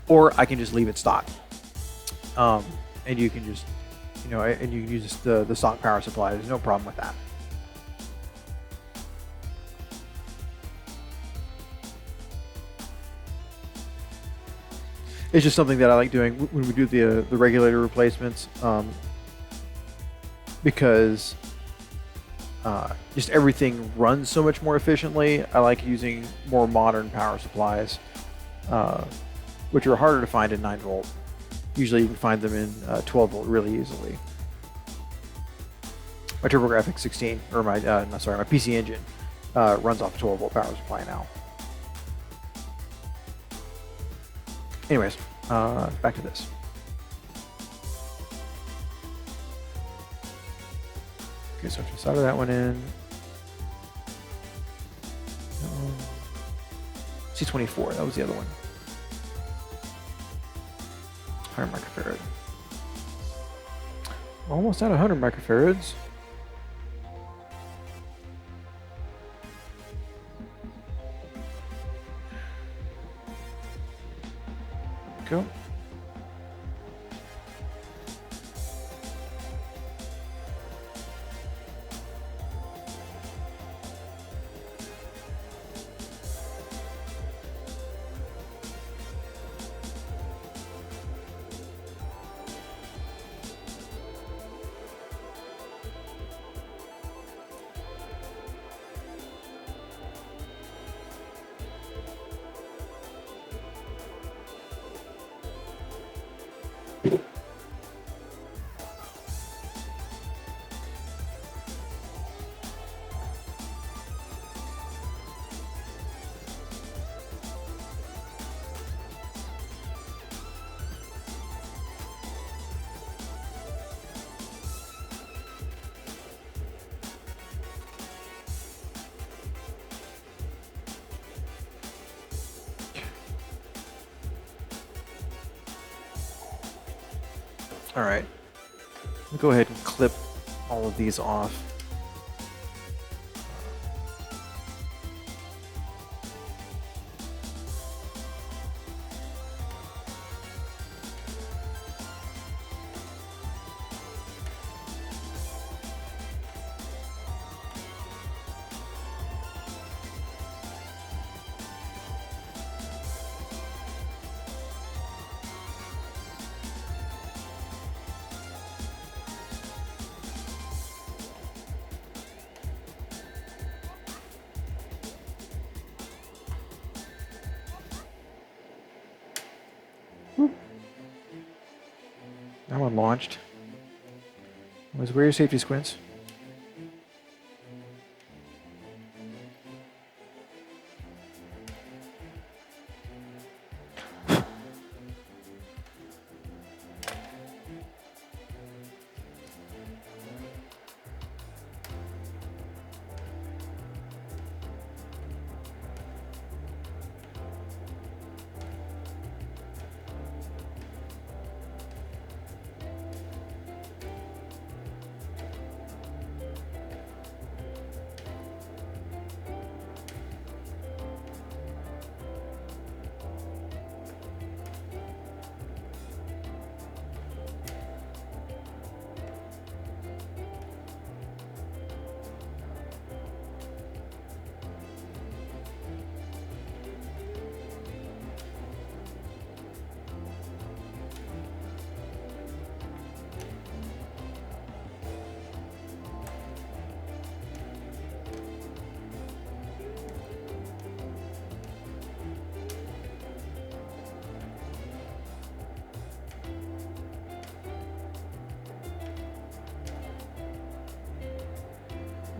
or I can just leave it stock. and you can just, and you can use the stock power supply. There's no problem with that. It's just something that I like doing when we do the regulator replacements, because just everything runs so much more efficiently. I like using more modern power supplies, which are harder to find in 9 volt. Usually you can find them in 12 volt really easily. My TurboGrafx 16, or my PC Engine runs off a 12 volt power supply now. Anyways, back to this. Okay, so I just solder that one in. C24, that was the other one. 100 microfarad. Almost at 100 microfarads. Go. All right, we'll go ahead and clip all of these off. That one launched. Where are your safety squints?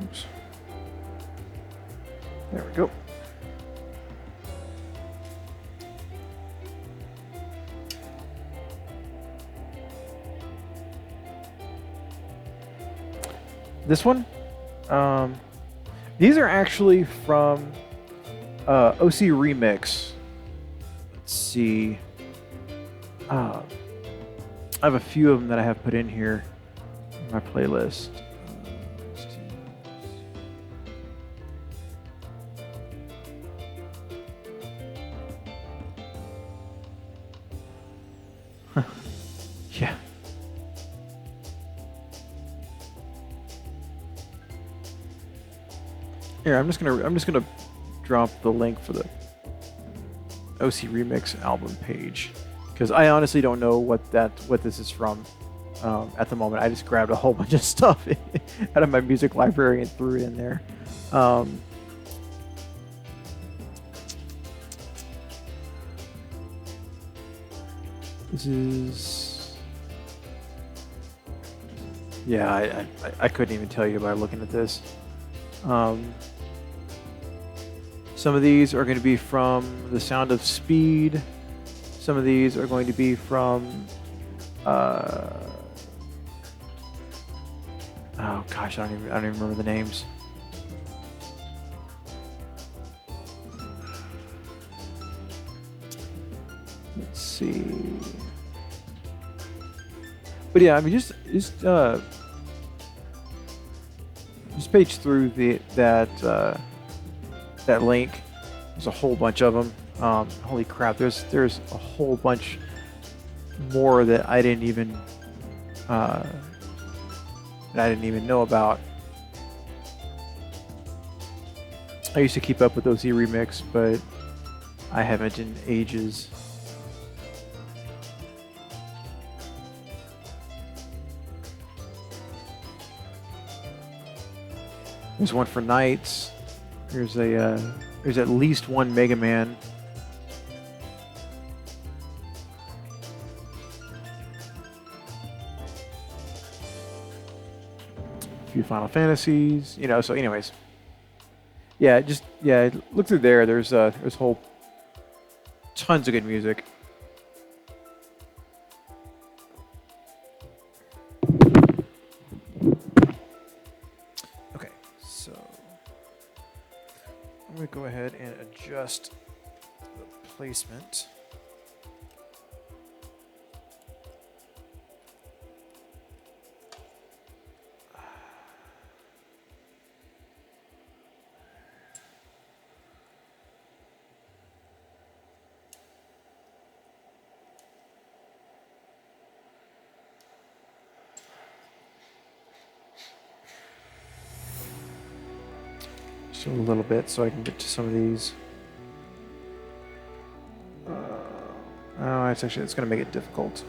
Oops. There we go. This one, these are actually from OC Remix. Let's see. I have a few of them that I have put in here in my playlist. Yeah. Here, I'm just gonna drop the link for the OC Remix album page, because I honestly don't know what this is from at the moment. I just grabbed a whole bunch of stuff out of my music library and threw it in there. This is, yeah, I couldn't even tell you by looking at this. Some of these are going to be from The Sound of Speed. Some of these are going to be from, oh gosh, I don't even remember the names. Let's see. But yeah, I mean, just page through that link. There's a whole bunch of them. Holy crap! There's a whole bunch more that I didn't even know about. I used to keep up with those E-Remix, but I haven't in ages. There's one for Knights. There's at least one Mega Man. A few Final Fantasies, you know. So, anyways, yeah, look through there. There's whole tons of good music. I'm going to go ahead and adjust the placement. Just a little bit so I can get to some of these. Oh, it's going to make it difficult.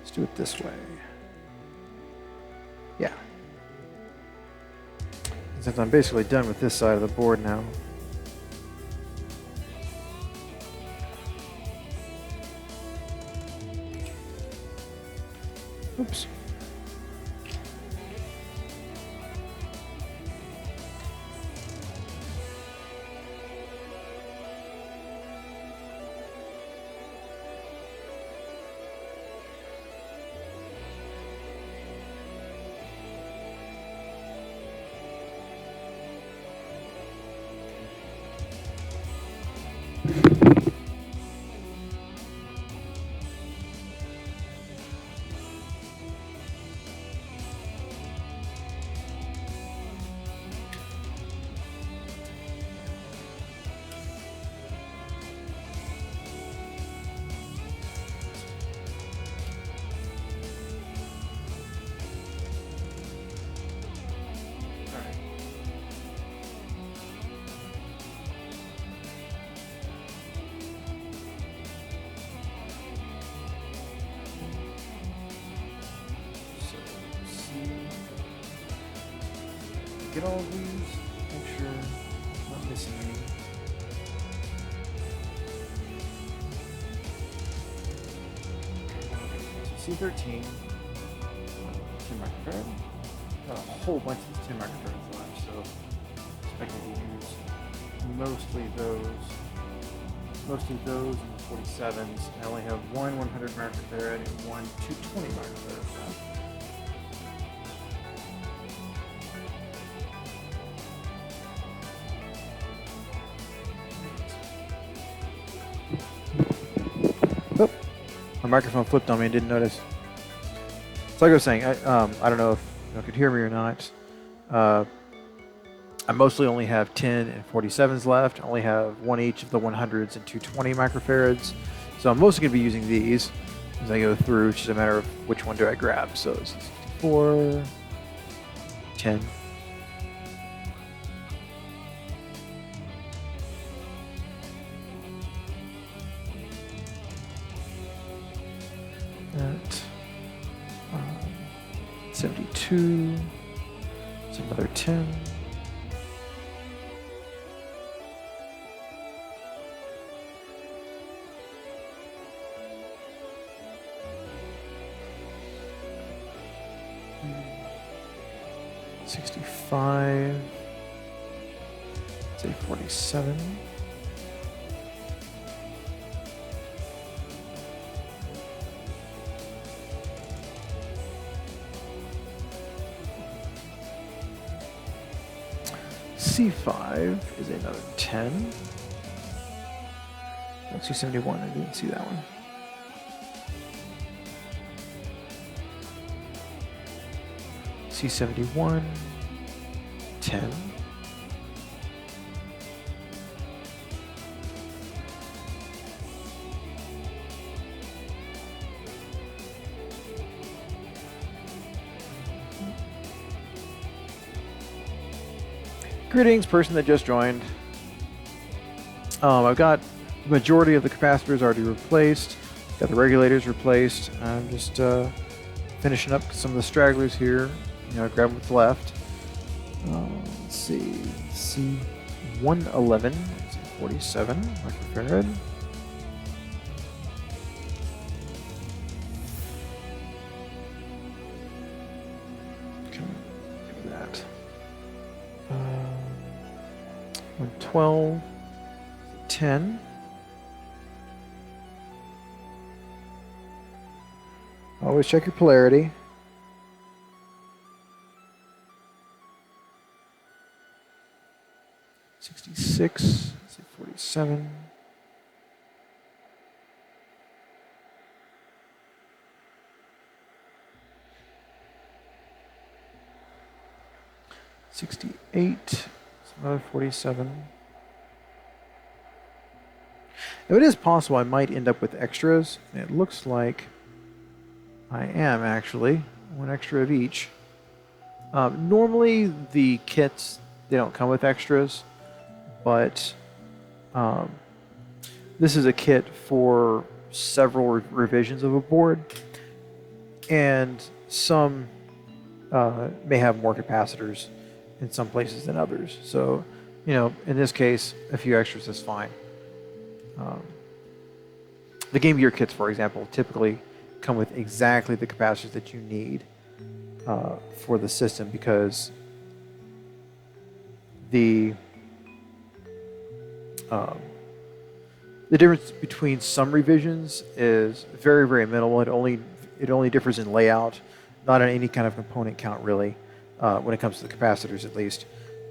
Let's do it this way. Yeah. Since I'm basically done with this side of the board now. Oops. Get all of these, make sure I'm not missing any. So C13, 10 microfarad. Got a whole bunch of 10 microfarads left, so expecting to use mostly those and the 47s. I only have one 100 microfarad and one 220 microfarad left. My microphone flipped on me and didn't notice. So like I was saying, I don't know if you could hear me or not. I mostly only have 10 and 47s left. I only have one each of the 100s and 220 microfarads. So I'm mostly going to be using these as I go through. It's just a matter of which one do I grab. So 64, 10, At 72. It's another 10. $65. Say 47. C5 is another 10. C71, I didn't see that one. C71, 10. Greetings, person that just joined. I've got the majority of the capacitors already replaced. Got the regulators replaced. I'm just finishing up some of the stragglers here. Grab what's left. Let's see. C111, 47 microfarad. Okay, do that. 112, 10. Always check your polarity. $66, 47. $68, another 47. Now it is possible I might end up with extras. It looks like I am actually. One extra of each. Normally the kits, they don't come with extras, but this is a kit for several revisions of a board, and some may have more capacitors in some places than others. So, in this case, a few extras is fine. The Game Gear kits, for example, typically come with exactly the capacitors that you need for the system, because the difference between some revisions is very, very minimal. It only differs in layout, not in any kind of component count, really, when it comes to the capacitors, at least.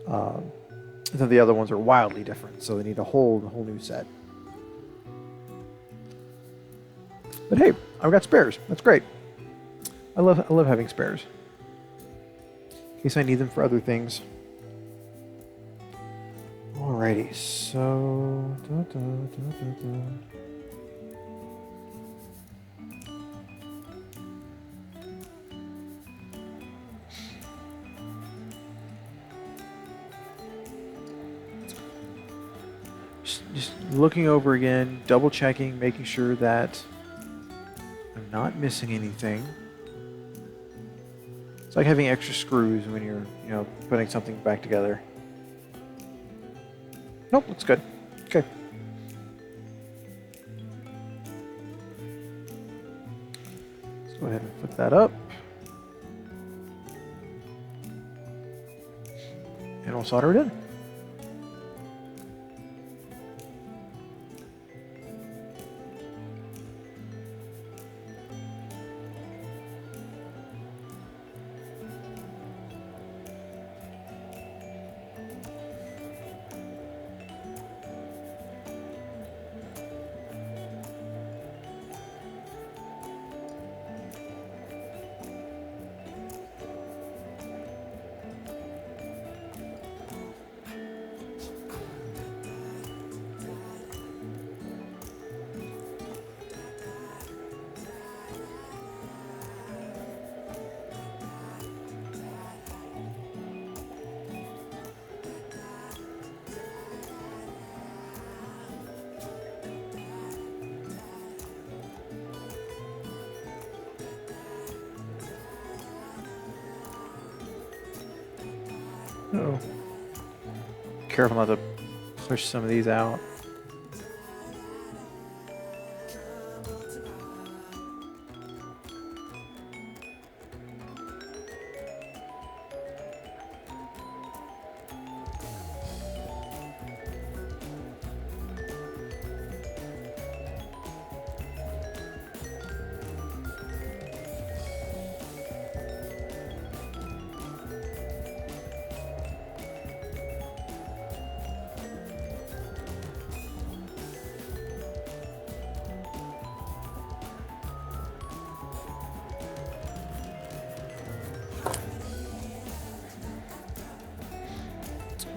Then the other ones are wildly different, so they need a whole new set. But hey, I've got spares. That's great. I love having spares in case I need them for other things. Alrighty, so just looking over again, double checking, making sure that I'm not missing anything. It's like having extra screws when you're putting something back together. Nope, looks good. Okay. Let's go ahead and put that up. And we'll solder it in. careful not to push some of these out.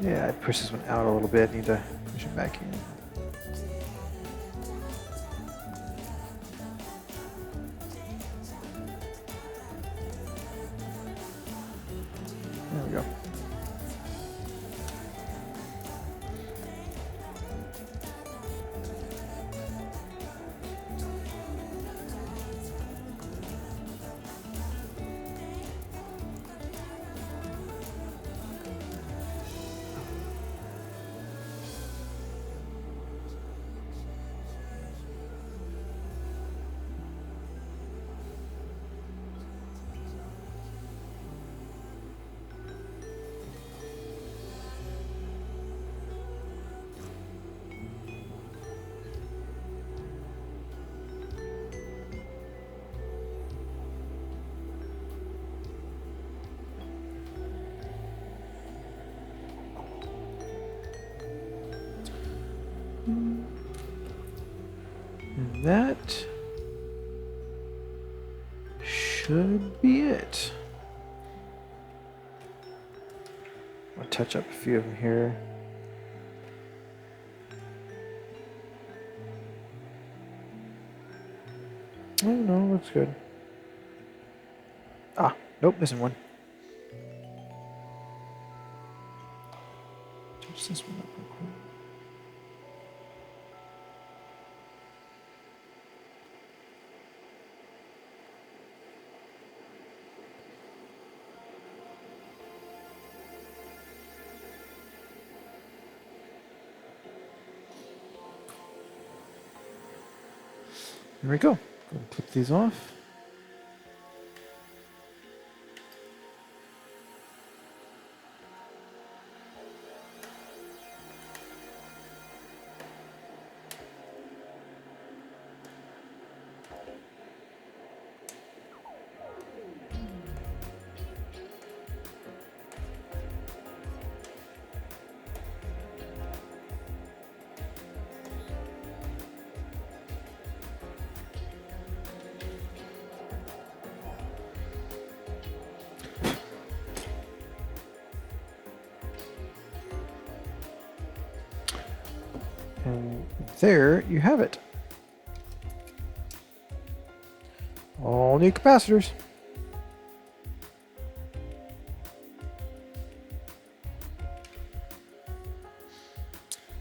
Yeah, I push this one out a little bit. Need to push it back in. There we go. And that should be it. I'll touch up a few of them here. Oh no, looks good. Ah, nope, missing one. Touch this one up real quick. There we go. Go and clip these off. And there you have it. All new capacitors.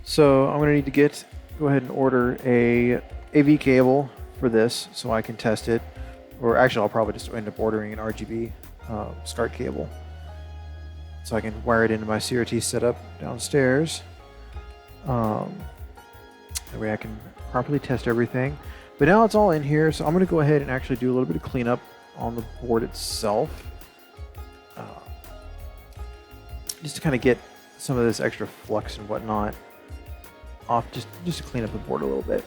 So I'm going to need to go ahead and order a AV cable for this so I can test it. Or actually, I'll probably just end up ordering an RGB SCART cable so I can wire it into my CRT setup downstairs. That way I can properly test everything. But now it's all in here, so I'm going to go ahead and actually do a little bit of cleanup on the board itself. Just to kind of get some of this extra flux and whatnot off, just to clean up the board a little bit.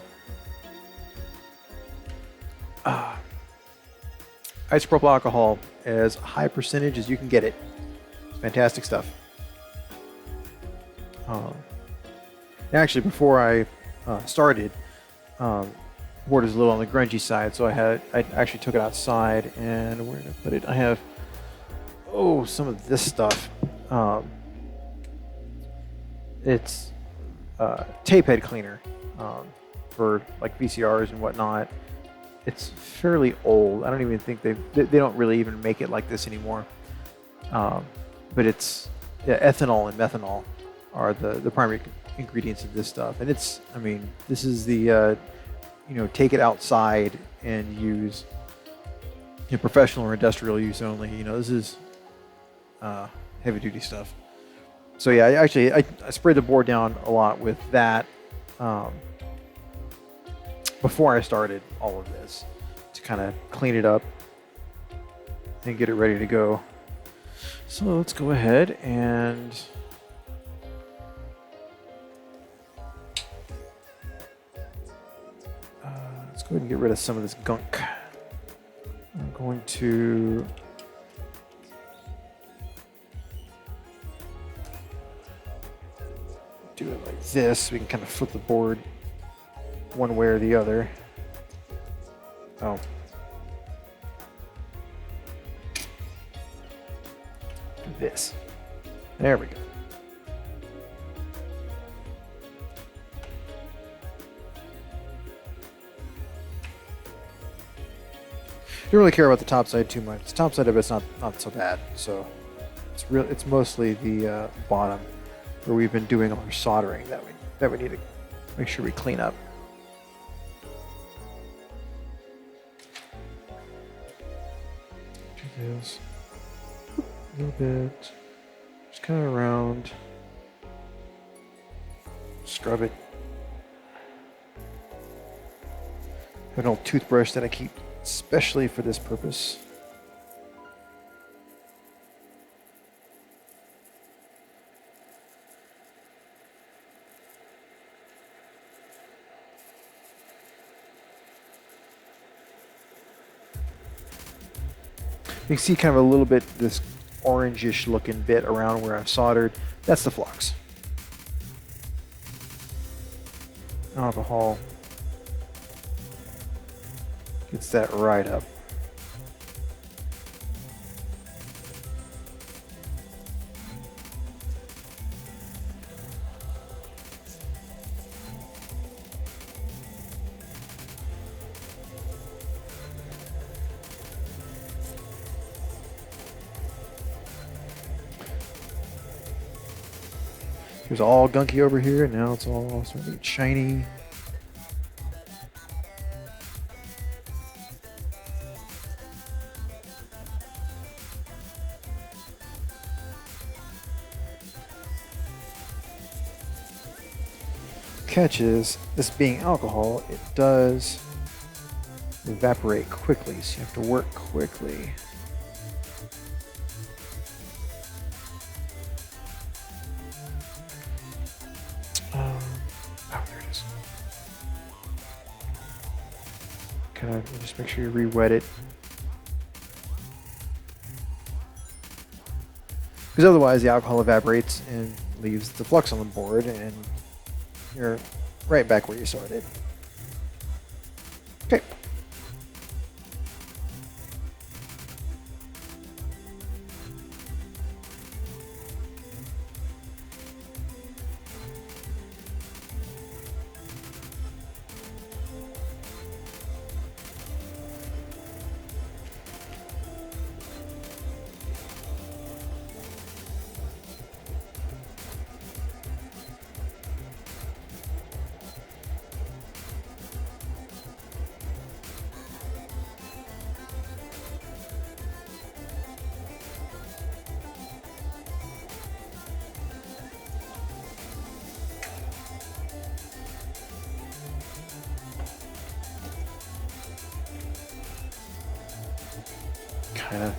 Isopropyl alcohol, as high percentage as you can get it. Fantastic stuff. Actually, before I started, board is a little on the grungy side, so I actually took it outside, and where did I put it? I have some of this stuff. It's tape head cleaner for like VCRs and whatnot. It's fairly old. I don't even think they don't really even make it like this anymore. But it's ethanol and methanol are the primary ingredients of this stuff, and this is the take it outside and use in professional or industrial use only. This is heavy duty stuff. So yeah, I sprayed the board down a lot with that before I started all of this to kind of clean it up and get it ready to go. So let's go ahead and let's go ahead and get rid of some of this gunk. I'm going to do it like this so we can kind of flip the board one way or the other. Oh. Do this. There we go. Don't really care about the top side too much. The top side of it's not so bad. So it's mostly the bottom where we've been doing all our soldering that we need to make sure we clean up. Do this a little bit, just kind of around. Scrub it. I have an old toothbrush that I keep especially for this purpose. You can see kind of a little bit this orangish looking bit around where I've soldered. That's the flux. Alcohol gets that right up. It was all gunky over here, and now it's all starting to get shiny. Catch is, this being alcohol, it does evaporate quickly, so you have to work quickly. There it is. Kind of just make sure you re-wet it. Because otherwise the alcohol evaporates and leaves the flux on the board, and you're right back where you started. Okay. Kind of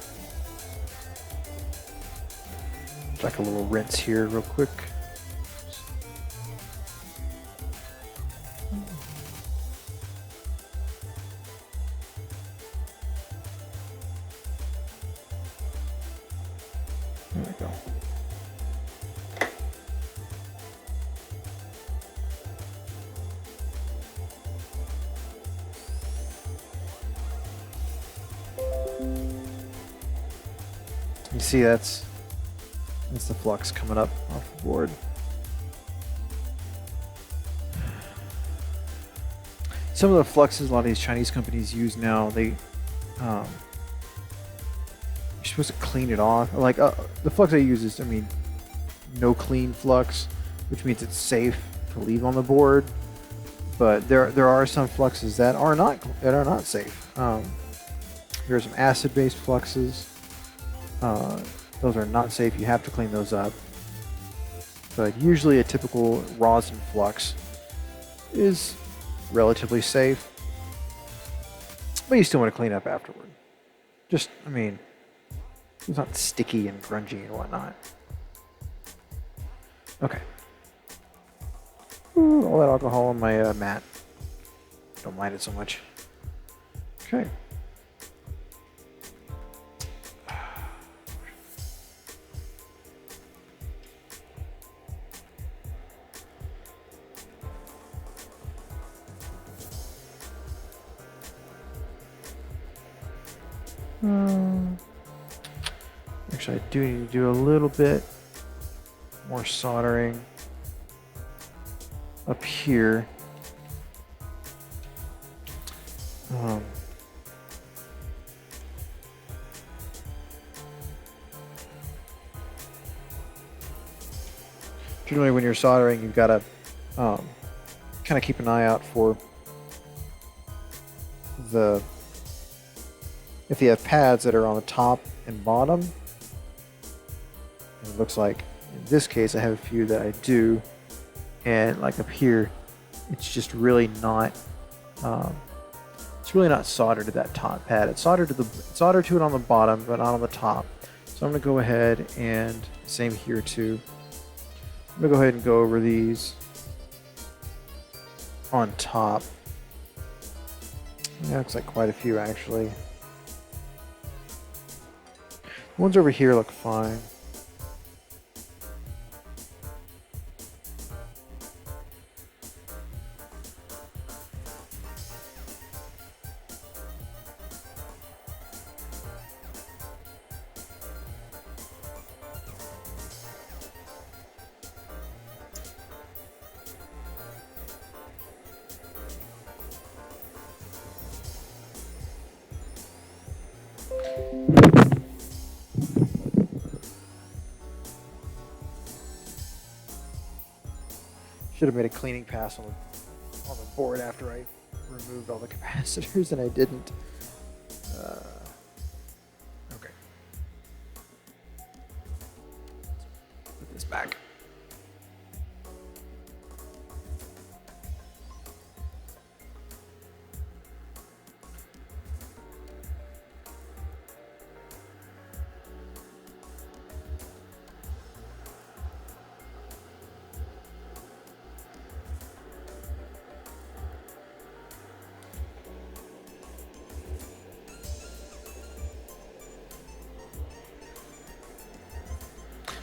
like a little rinse here real quick. There we go. You see that's the flux coming up off the board. Some of the fluxes a lot of these Chinese companies use now, you're supposed to clean it off. Like the flux I use is, no clean flux, which means it's safe to leave on the board. But there are some fluxes that are not safe. There are some acid-based fluxes. Those are not safe. You have to clean those up. but usually a typical rosin flux is relatively safe. But you still want to clean up afterward. Just, I mean, it's not sticky and grungy and whatnot. Okay. Ooh, all that alcohol on my mat. Don't mind it so much. Okay. Actually, I do need to do a little bit more soldering up here. Generally, when you're soldering, you've got to kind of keep an eye out for if you have pads that are on the top and bottom. It looks like in this case I have a few that I do, and like up here, it's just really not. It's really not soldered to that top pad. It's soldered to it on the bottom, but not on the top. So I'm gonna go ahead and same here too. I'm gonna go ahead and go over these on top. Yeah, looks like quite a few actually. The ones over here look fine. Should have made a cleaning pass on the board after I removed all the capacitors, and I didn't. Okay. Put this back.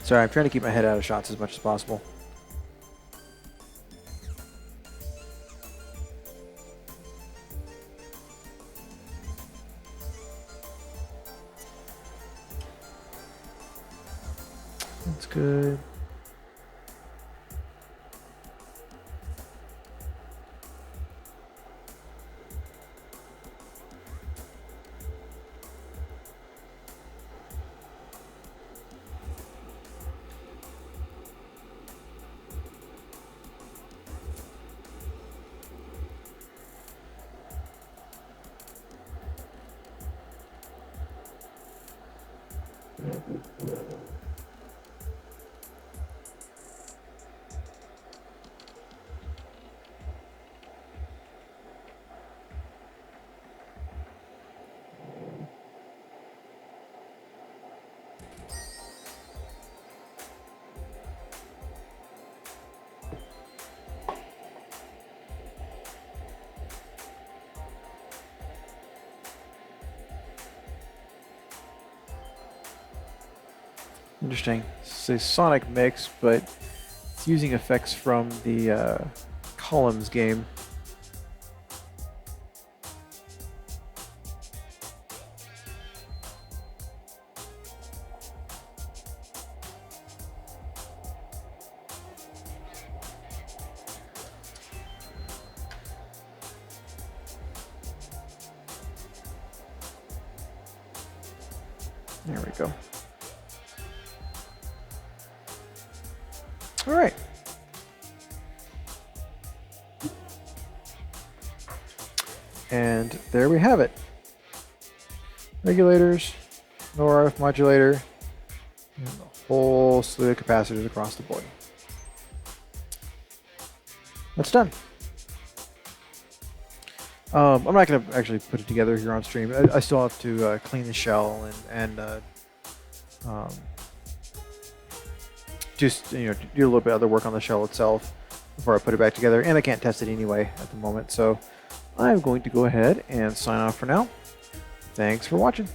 Sorry, I'm trying to keep my head out of shots as much as possible. That's good. Interesting. It's a Sonic mix, but it's using effects from the Columns game. There we go. All right. And there we have it. Regulators, no RF modulator, and a whole slew of capacitors across the board. That's done. I'm not going to actually put it together here on stream. I still have to clean the shell and um, just do a little bit of other work on the shell itself before I put it back together. And I can't test it anyway at the moment, so I'm going to go ahead and sign off for now. Thanks for watching.